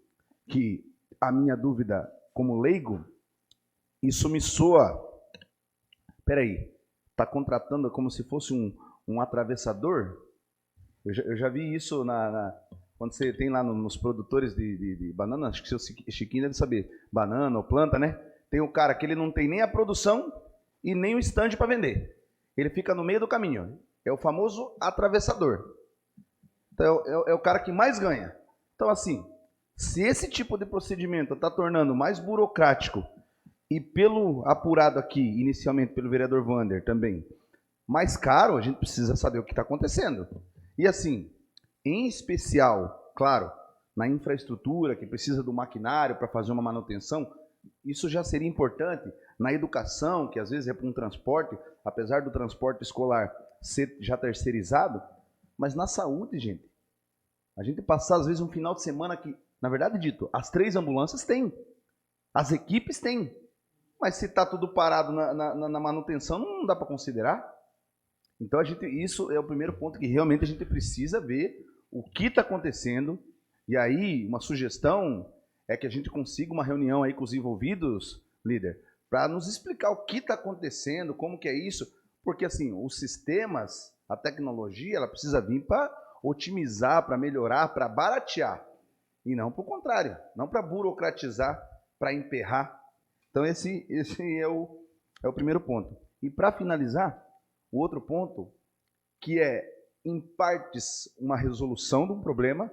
S8: que a minha dúvida como leigo, isso me soa... Peraí, está contratando como se fosse um atravessador? Eu já vi isso quando você tem lá nos produtores de banana, acho que o seu Chiquinho deve saber, banana ou planta, né? Tem um cara que ele não tem nem a produção e nem o estande para vender. Ele fica no meio do caminho. É o famoso atravessador. Então, é o cara que mais ganha. Então, assim, se esse tipo de procedimento está tornando mais burocrático e pelo apurado aqui, inicialmente pelo vereador Vander também, mais caro, a gente precisa saber o que está acontecendo. E assim, em especial, claro, na infraestrutura, que precisa do maquinário para fazer uma manutenção, isso já seria importante. Na educação, que às vezes é para um transporte, apesar do transporte escolar ser já terceirizado, mas na saúde, gente, a gente passar às vezes um final de semana que, na verdade dito, as 3 ambulâncias têm, as equipes têm, mas se está tudo parado na manutenção, não dá para considerar. Então, isso é o primeiro ponto que realmente a gente precisa ver o que está acontecendo. E aí, uma sugestão é que a gente consiga uma reunião aí com os envolvidos, líder, para nos explicar o que está acontecendo, como que é isso. Porque, assim, os sistemas, a tecnologia, ela precisa vir para otimizar, para melhorar, para baratear. E não para o contrário, não para burocratizar, para emperrar. Então, esse é o primeiro ponto. E para finalizar, o outro ponto, que é, em partes, uma resolução de um problema,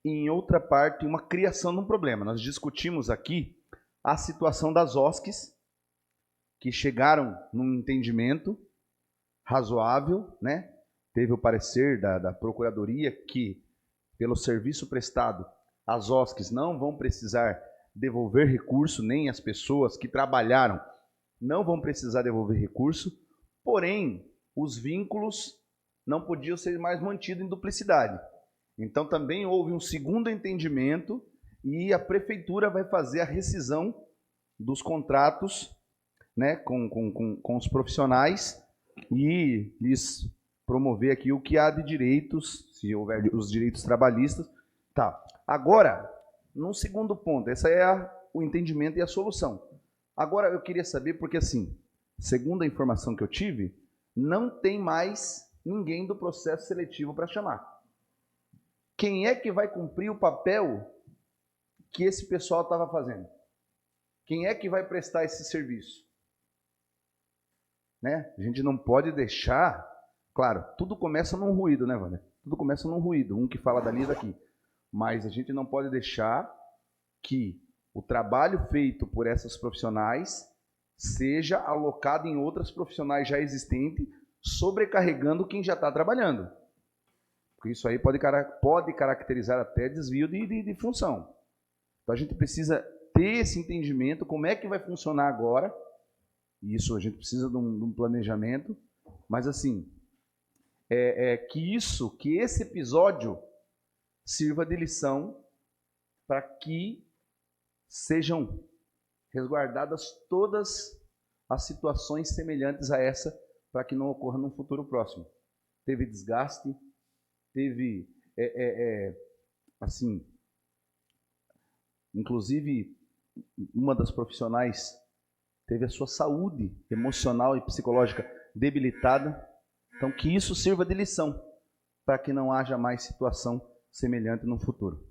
S8: e em outra parte, uma criação de um problema. Nós discutimos aqui a situação das OSCs, que chegaram num entendimento razoável, né? Teve o parecer da Procuradoria que, pelo serviço prestado, as OSCs não vão precisar devolver recurso, nem as pessoas que trabalharam não vão precisar devolver recurso, porém, os vínculos não podiam ser mais mantidos em duplicidade. Então, também houve um segundo entendimento e a Prefeitura vai fazer a rescisão dos contratos, né, com os profissionais e lhes promover aqui o que há de direitos, se houver os direitos trabalhistas. Tá. Agora, num segundo ponto, essa é o entendimento e a solução. Agora, eu queria saber, porque assim, segundo a informação que eu tive, não tem mais ninguém do processo seletivo para chamar. Quem é que vai cumprir o papel que esse pessoal estava fazendo? Quem é que vai prestar esse serviço? Né? A gente não pode deixar... Claro, tudo começa num ruído, né, Wanda? Tudo começa num ruído, um que fala dali e daqui. Mas a gente não pode deixar que o trabalho feito por essas profissionais seja alocado em outras profissionais já existentes, sobrecarregando quem já está trabalhando. Porque isso aí pode caracterizar até desvio de função. Então a gente precisa ter esse entendimento, como é que vai funcionar agora. E isso a gente precisa de um planejamento. Mas assim, que esse episódio sirva de lição para que sejam resguardadas todas as situações semelhantes a essa, para que não ocorra num futuro próximo. Teve desgaste, teve, assim, inclusive, uma das profissionais teve a sua saúde emocional e psicológica debilitada. Então, que isso sirva de lição para que não haja mais situação semelhante no futuro.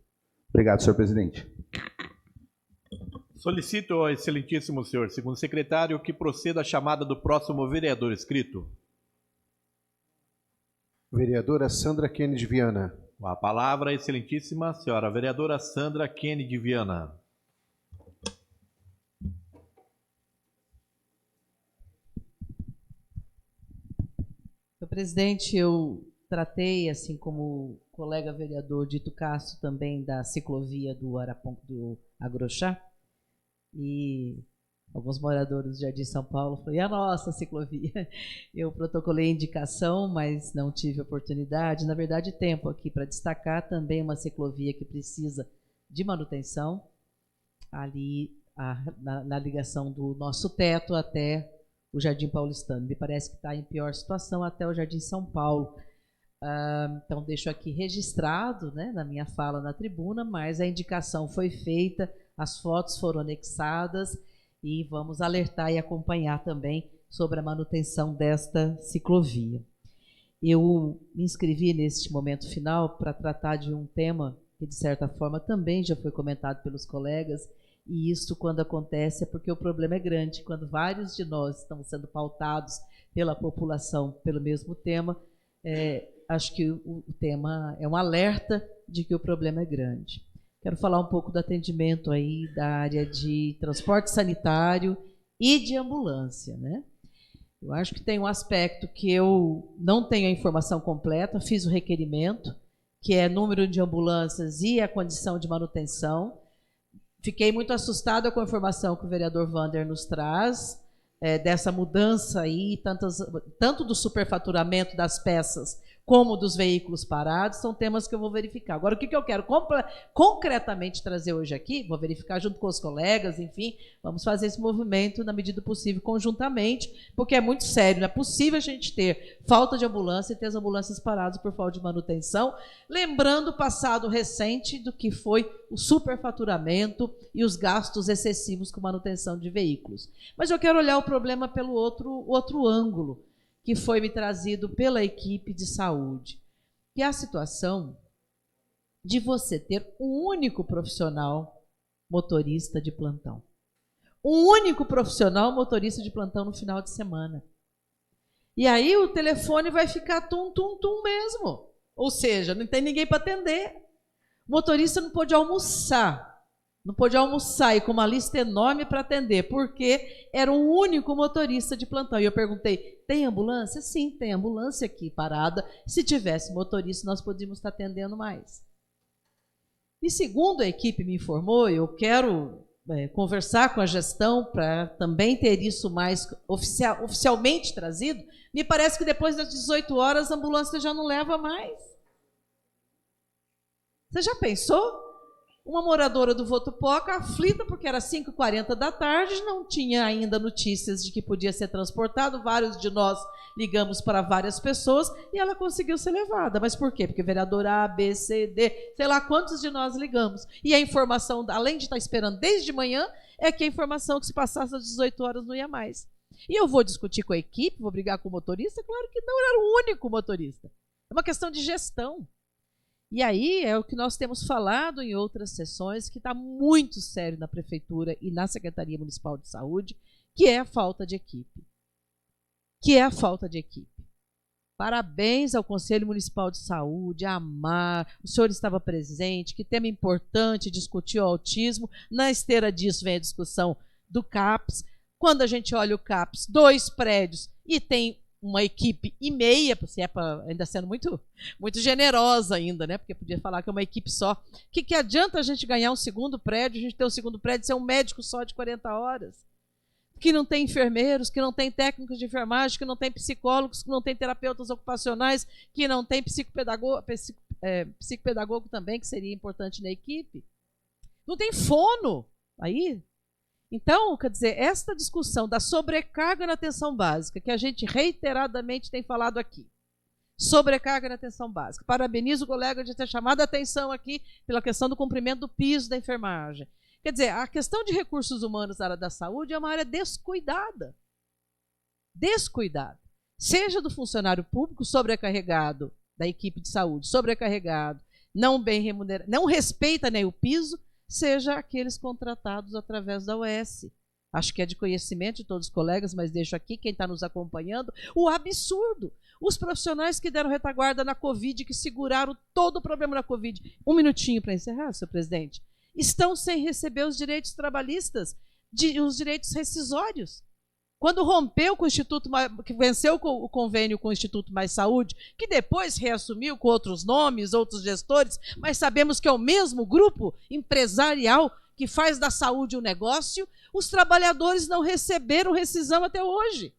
S8: Obrigado, senhor presidente.
S1: Solicito ao excelentíssimo senhor segundo secretário que proceda a chamada do próximo vereador inscrito.
S3: Vereadora Sandra Kennedy Viana.
S1: Com a palavra, a excelentíssima senhora vereadora Sandra Kennedy Viana.
S9: Senhor presidente, eu tratei, assim como o colega vereador Dito Castro, também da ciclovia do Araponga do Agrochá, e alguns moradores do Jardim São Paulo falaram, e a nossa ciclovia? Eu protocolei indicação, mas não tive oportunidade. Na verdade, tempo aqui para destacar também uma ciclovia que precisa de manutenção, ali na ligação do nosso teto até o Jardim Paulistano. Me parece que está em pior situação até o Jardim São Paulo. Então, deixo aqui registrado, né, na minha fala na tribuna, mas a indicação foi feita, as fotos foram anexadas e vamos alertar e acompanhar também sobre a manutenção desta ciclovia. Eu me inscrevi neste momento final para tratar de um tema que, de certa forma, também já foi comentado pelos colegas, e isso, quando acontece, é porque o problema é grande. Quando vários de nós estamos sendo pautados pela população pelo mesmo tema, acho que o tema é um alerta de que o problema é grande. Quero falar um pouco do atendimento aí da área de transporte sanitário e de ambulância, né? Eu acho que tem um aspecto que eu não tenho a informação completa, fiz o requerimento, que é número de ambulâncias e a condição de manutenção. Fiquei muito assustada com a informação que o vereador Wander nos traz, dessa mudança aí, tanto do superfaturamento das peças como dos veículos parados, são temas que eu vou verificar. Agora, o que eu quero concretamente trazer hoje aqui, vou verificar junto com os colegas, enfim, vamos fazer esse movimento na medida do possível conjuntamente, porque é muito sério, não é possível a gente ter falta de ambulância e ter as ambulâncias paradas por falta de manutenção, lembrando o passado recente do que foi o superfaturamento e os gastos excessivos com manutenção de veículos. Mas eu quero olhar o problema pelo outro ângulo, que foi me trazido pela equipe de saúde, que é a situação de você ter um único profissional motorista de plantão. Um único profissional motorista de plantão no final de semana. E aí o telefone vai ficar tum-tum-tum mesmo. Ou seja, não tem ninguém para atender. O motorista não pôde almoçar. Não pôde almoçar e com uma lista enorme para atender, porque era um único motorista de plantão. E eu perguntei, tem ambulância? Sim, tem ambulância aqui parada. Se tivesse motorista, nós podíamos estar atendendo mais. E segundo a equipe me informou, eu quero conversar com a gestão para também ter isso mais oficialmente trazido. Me parece que depois das 18 horas a ambulância já não leva mais. Você já pensou? Uma moradora do Votupoca, aflita porque era 5h40 da tarde, não tinha ainda notícias de que podia ser transportado. Vários de nós ligamos para várias pessoas e ela conseguiu ser levada. Mas por quê? Porque vereador A, B, C, D, sei lá quantos de nós ligamos. E a informação, além de estar esperando desde manhã, é que a informação que se passasse às 18 horas não ia mais. E eu vou discutir com a equipe, vou brigar com o motorista? Claro que não, era o único motorista. É uma questão de gestão. E aí é o que nós temos falado em outras sessões, que está muito sério na Prefeitura e na Secretaria Municipal de Saúde, que é a falta de equipe. Parabéns ao Conselho Municipal de Saúde, a AMAR, o senhor estava presente, que tema importante, discutir o autismo. Na esteira disso vem a discussão do CAPS. Quando a gente olha o CAPS, 2 prédios e tem uma equipe e meia, se é para ainda sendo muito generosa ainda, né? Porque podia falar que é uma equipe só. O que adianta a gente ganhar um segundo prédio, a gente ter um segundo prédio e ser um médico só de 40 horas? Que não tem enfermeiros, que não tem técnicos de enfermagem, que não tem psicólogos, que não tem terapeutas ocupacionais, que não tem psicopedagogo também, que seria importante na equipe. Não tem fono aí. Então, quer dizer, esta discussão da sobrecarga na atenção básica, que a gente reiteradamente tem falado aqui, sobrecarga na atenção básica. Parabenizo o colega de ter chamado a atenção aqui pela questão do cumprimento do piso da enfermagem. Quer dizer, a questão de recursos humanos na área da saúde é uma área descuidada. Descuidada. Seja do funcionário público sobrecarregado, da equipe de saúde sobrecarregado, não bem remunerado, não respeita nem o piso, seja aqueles contratados através da OS. Acho que é de conhecimento de todos os colegas, mas deixo aqui, quem está nos acompanhando, o absurdo. Os profissionais que deram retaguarda na Covid, que seguraram todo o problema da Covid. Um minutinho para encerrar, senhor presidente. Estão sem receber os direitos trabalhistas, os direitos rescisórios. Quando rompeu com o Instituto, que venceu o convênio com o Instituto Mais Saúde, que depois reassumiu com outros nomes, outros gestores, mas sabemos que é o mesmo grupo empresarial que faz da saúde um negócio, os trabalhadores não receberam rescisão até hoje.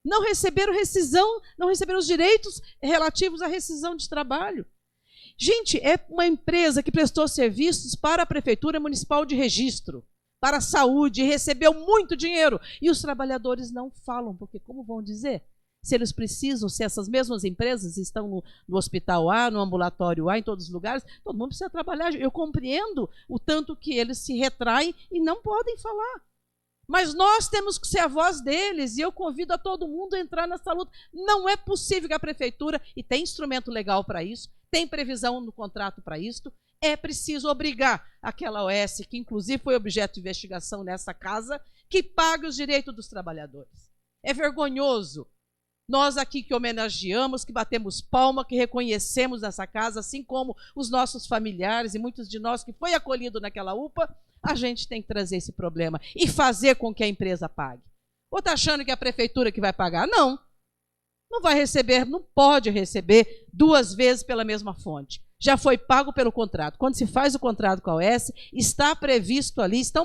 S9: Não receberam rescisão, não receberam os direitos relativos à rescisão de trabalho. Gente, é uma empresa que prestou serviços para a Prefeitura Municipal de Registro, para a saúde, e recebeu muito dinheiro. E os trabalhadores não falam, porque como vão dizer? Se eles precisam, se essas mesmas empresas estão no hospital A, no ambulatório A, em todos os lugares, todo mundo precisa trabalhar. Eu compreendo o tanto que eles se retraem e não podem falar. Mas nós temos que ser a voz deles, e eu convido a todo mundo a entrar nessa luta. Não é possível que a Prefeitura, e tem instrumento legal para isso, tem previsão no contrato para isso, é preciso obrigar aquela OS, que inclusive foi objeto de investigação nessa casa, que pague os direitos dos trabalhadores. É vergonhoso. Nós aqui que homenageamos, que batemos palma, que reconhecemos essa casa, assim como os nossos familiares e muitos de nós que foi acolhido naquela UPA, a gente tem que trazer esse problema e fazer com que a empresa pague. Ou está achando que é a Prefeitura que vai pagar? Não. Não vai receber, não pode receber 2 vezes pela mesma fonte. Já foi pago pelo contrato. Quando se faz o contrato com a OS, estão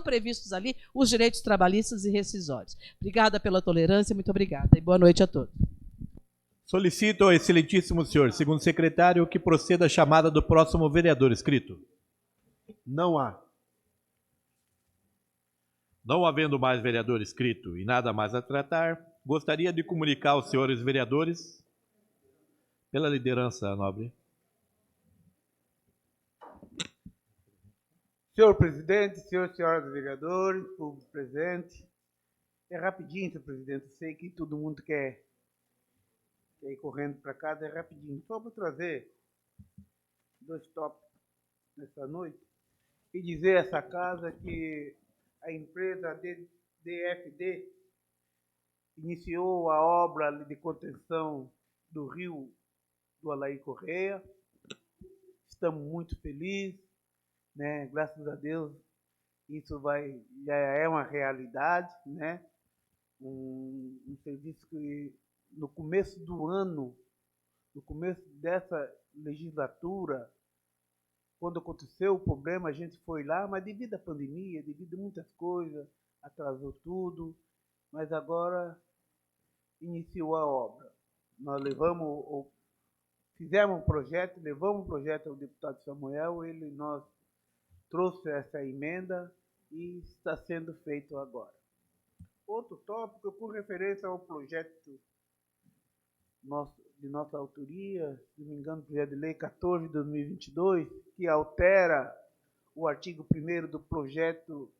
S9: previstos ali os direitos trabalhistas e rescisórios. Obrigada pela tolerância, muito obrigada e boa noite a todos.
S1: Solicito ao excelentíssimo senhor, segundo secretário, que proceda a chamada do próximo vereador inscrito.
S3: Não há.
S1: Não havendo mais vereador inscrito e nada mais a tratar, gostaria de comunicar aos senhores vereadores, pela liderança nobre.
S12: Senhor presidente, senhoras vereadores, público presente, é rapidinho, senhor presidente, eu sei que todo mundo quer ir correndo para casa, é rapidinho. Só para trazer 2 tópicos nessa noite e dizer a essa casa que a empresa DFD iniciou a obra de contenção do rio do Alaí Correia. Estamos muito felizes, né? Graças a Deus isso já é uma realidade, né? Um serviço que no começo do ano, no começo dessa legislatura, quando aconteceu o problema, a gente foi lá, mas devido à pandemia, devido a muitas coisas, atrasou tudo, mas agora iniciou a obra. Nós fizemos um projeto, levamos um projeto ao deputado Samuel, nós trouxe essa emenda e está sendo feito agora. Outro tópico, com referência ao projeto de nossa autoria, se não me engano, projeto de lei 14 de 2022, que altera o artigo 1º do projeto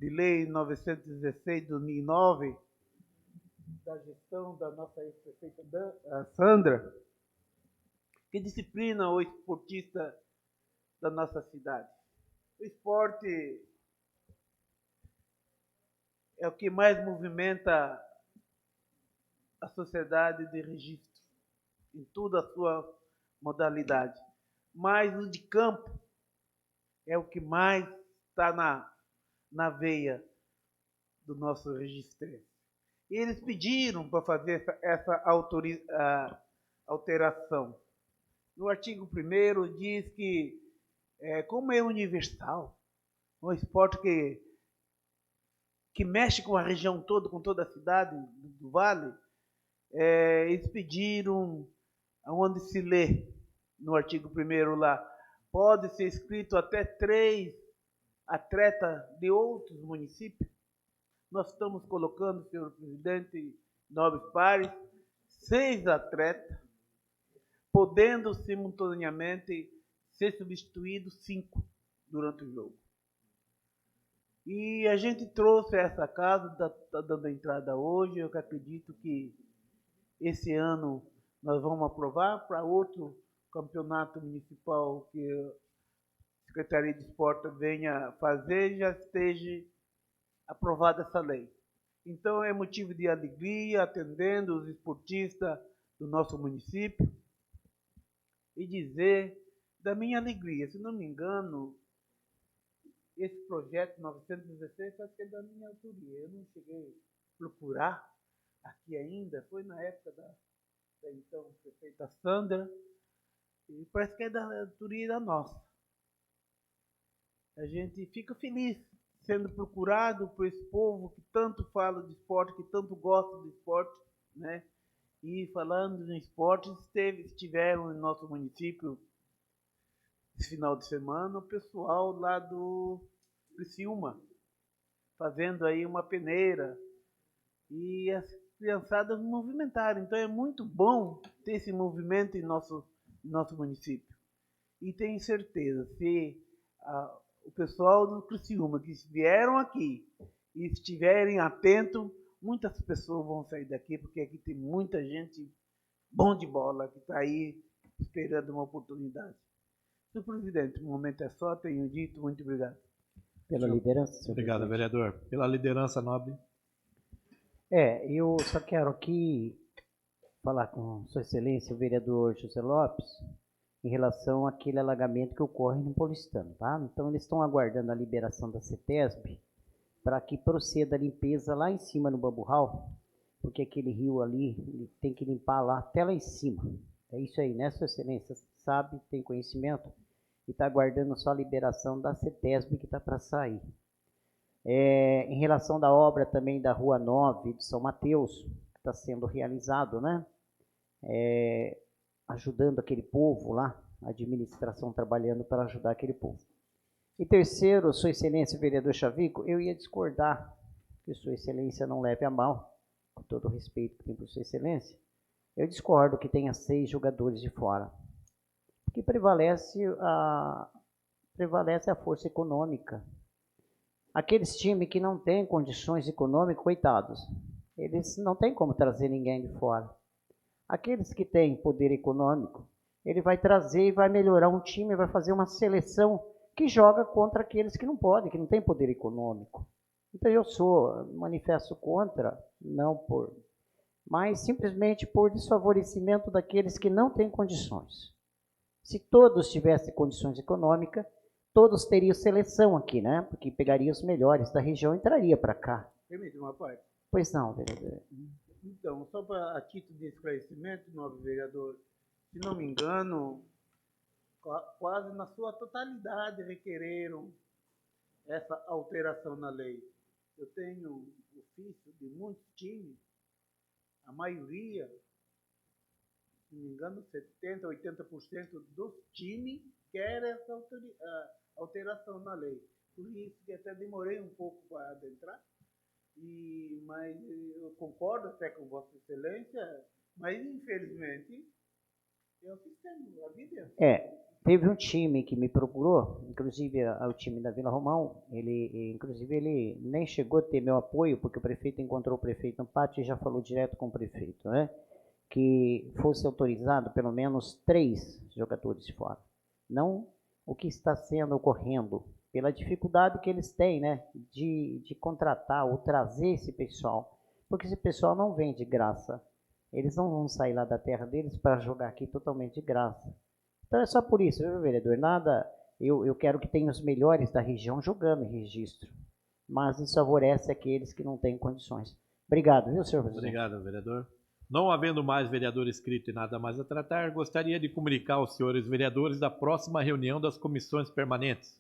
S12: de Lei 916 de 2009, da gestão da nossa ex-prefeita Sandra, que disciplina o esportista da nossa cidade. O esporte é o que mais movimenta a sociedade de registro, em toda a sua modalidade. Mas o de campo é o que mais está na veia do nosso registro. E eles pediram para fazer essa alteração. No artigo 1º diz que, como é universal, um esporte que mexe com a região toda, com toda a cidade do Vale, eles pediram, onde se lê, no artigo 1º lá, pode ser inscrito até 3 atletas de outros municípios. Nós estamos colocando, senhor presidente, nobres pares, 6 atletas, podendo simultaneamente ser substituídos 5 durante o jogo. E a gente trouxe essa casa, está dando entrada hoje. Eu acredito que esse ano nós vamos aprovar para outro campeonato municipal que a Secretaria de Esporte venha fazer, já esteja aprovada essa lei. Então é motivo de alegria atendendo os esportistas do nosso município e dizer da minha alegria. Se não me engano, esse projeto 916 acho que é da minha autoria. Eu não cheguei a procurar aqui ainda, foi na época da então prefeita Sandra, e parece que é da autoria da nossa. A gente fica feliz sendo procurado por esse povo que tanto fala de esporte, que tanto gosta de esporte, né? E falando em esporte, estiveram no nosso município esse final de semana o pessoal lá do Criciúma, fazendo aí uma peneira, e as criançadas movimentaram. Então é muito bom ter esse movimento em nosso município. E tenho certeza, se o pessoal do Criciúma que vieram aqui e estiverem atentos, muitas pessoas vão sair daqui, porque aqui tem muita gente bom de bola que está aí esperando uma oportunidade. Senhor presidente, o momento é só, tenho dito, muito obrigado.
S11: Pela liderança, senhor
S1: Obrigado,
S11: presidente.
S1: vereador. Pela liderança nobre.
S11: Eu só quero aqui falar com Sua Excelência, o vereador José Lopes, em relação àquele alagamento que ocorre no Paulistano, tá? Então, eles estão aguardando a liberação da CETESB para que proceda a limpeza lá em cima no Bamburral, porque aquele rio ali, ele tem que limpar lá, até lá em cima. É isso aí, né, Sua Excelência? Sabe, tem conhecimento, e está aguardando só a liberação da CETESB que está para sair. Em relação da obra também da Rua 9 de São Mateus, que está sendo realizado, né? Ajudando aquele povo lá, a administração trabalhando para ajudar aquele povo. E terceiro, Sua Excelência, vereador Chavico, eu ia discordar, que Sua Excelência não leve a mal, com todo o respeito que tem por Sua Excelência, eu discordo que tenha 6 jogadores de fora, porque prevalece a força econômica. Aqueles times que não têm condições econômicas, coitados, eles não têm como trazer ninguém de fora. Aqueles que têm poder econômico, ele vai trazer e vai melhorar um time, vai fazer uma seleção que joga contra aqueles que não podem, que não têm poder econômico. Então eu manifesto contra, mas simplesmente por desfavorecimento daqueles que não têm condições. Se todos tivessem condições econômicas, todos teriam seleção aqui, né? Porque pegaria os melhores da região e traria para cá.
S12: Permite uma parte?
S11: Pois não, vereador.
S12: Então, só a título de esclarecimento, nobre vereador, se não me engano, quase na sua totalidade requereram essa alteração na lei. Eu tenho ofício de muitos times, a maioria, se não me engano, 70%, 80% dos times quer essa alteração na lei. Por isso que até demorei um pouco para adentrar, mas eu concordo até com Vossa Excelência, mas infelizmente
S11: Teve um time que me procurou, inclusive o time da Vila Romão, ele nem chegou a ter meu apoio, porque o prefeito encontrou o prefeito no pátio e já falou direto com o prefeito, né? Que fosse autorizado pelo menos 3 jogadores de fora. Não o que está ocorrendo, pela dificuldade que eles têm, né? De contratar ou trazer esse pessoal. Porque esse pessoal não vem de graça. Eles não vão sair lá da terra deles para jogar aqui totalmente de graça. Então é só por isso, viu, vereador? Nada, eu quero que tenha os melhores da região jogando em registro. Mas isso favorece aqueles que não têm condições. Obrigado, viu, senhor presidente?
S1: Obrigado, vereador. Não havendo mais vereador inscrito e nada mais a tratar, gostaria de comunicar aos senhores vereadores da próxima reunião das comissões permanentes,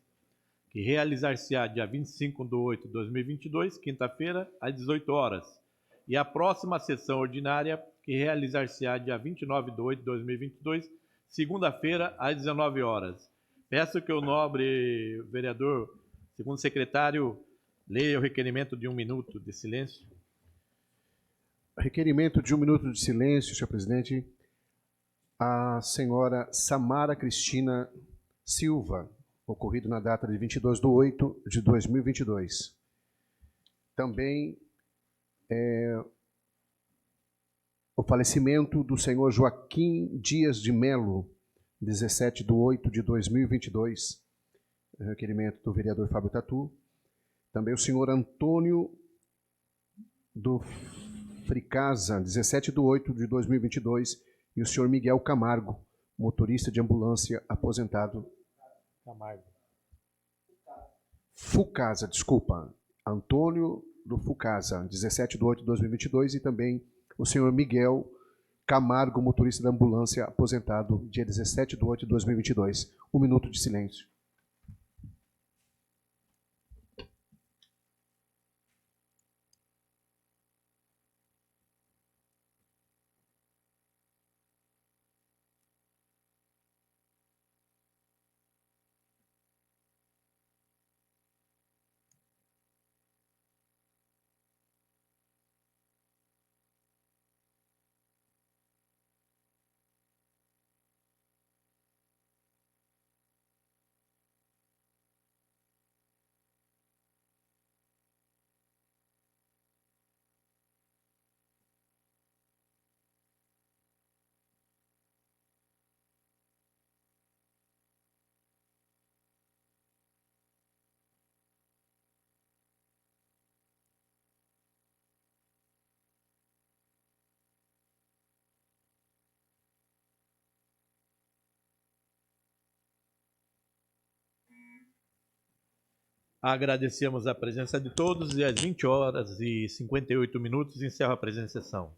S1: que realizar-se-á dia 25/8/2022, quinta-feira, às 18 horas, e a próxima sessão ordinária, que realizar-se-á dia 29/8/2022, segunda-feira, às 19 horas. Peço que o nobre vereador, segundo secretário, leia o requerimento de 1 minuto de silêncio.
S3: Requerimento de 1 minuto de silêncio, senhor presidente. A senhora Samara Cristina Silva, ocorrido na data de 22/8/2022. Também o falecimento do senhor Joaquim Dias de Melo, 17/8/2022, requerimento do vereador Fábio Tatu. Também o senhor Antônio do Fricasa, 17/8/2022, e o senhor Miguel Camargo, motorista de ambulância aposentado. Fucasa, desculpa. Antônio do Fucasa, 17/8/2022, e também o senhor Miguel Camargo, motorista da ambulância aposentado, dia 17/8/2022. 1 minuto de silêncio.
S1: Agradecemos a presença de todos e às 20 horas e 58 minutos encerro a presente sessão.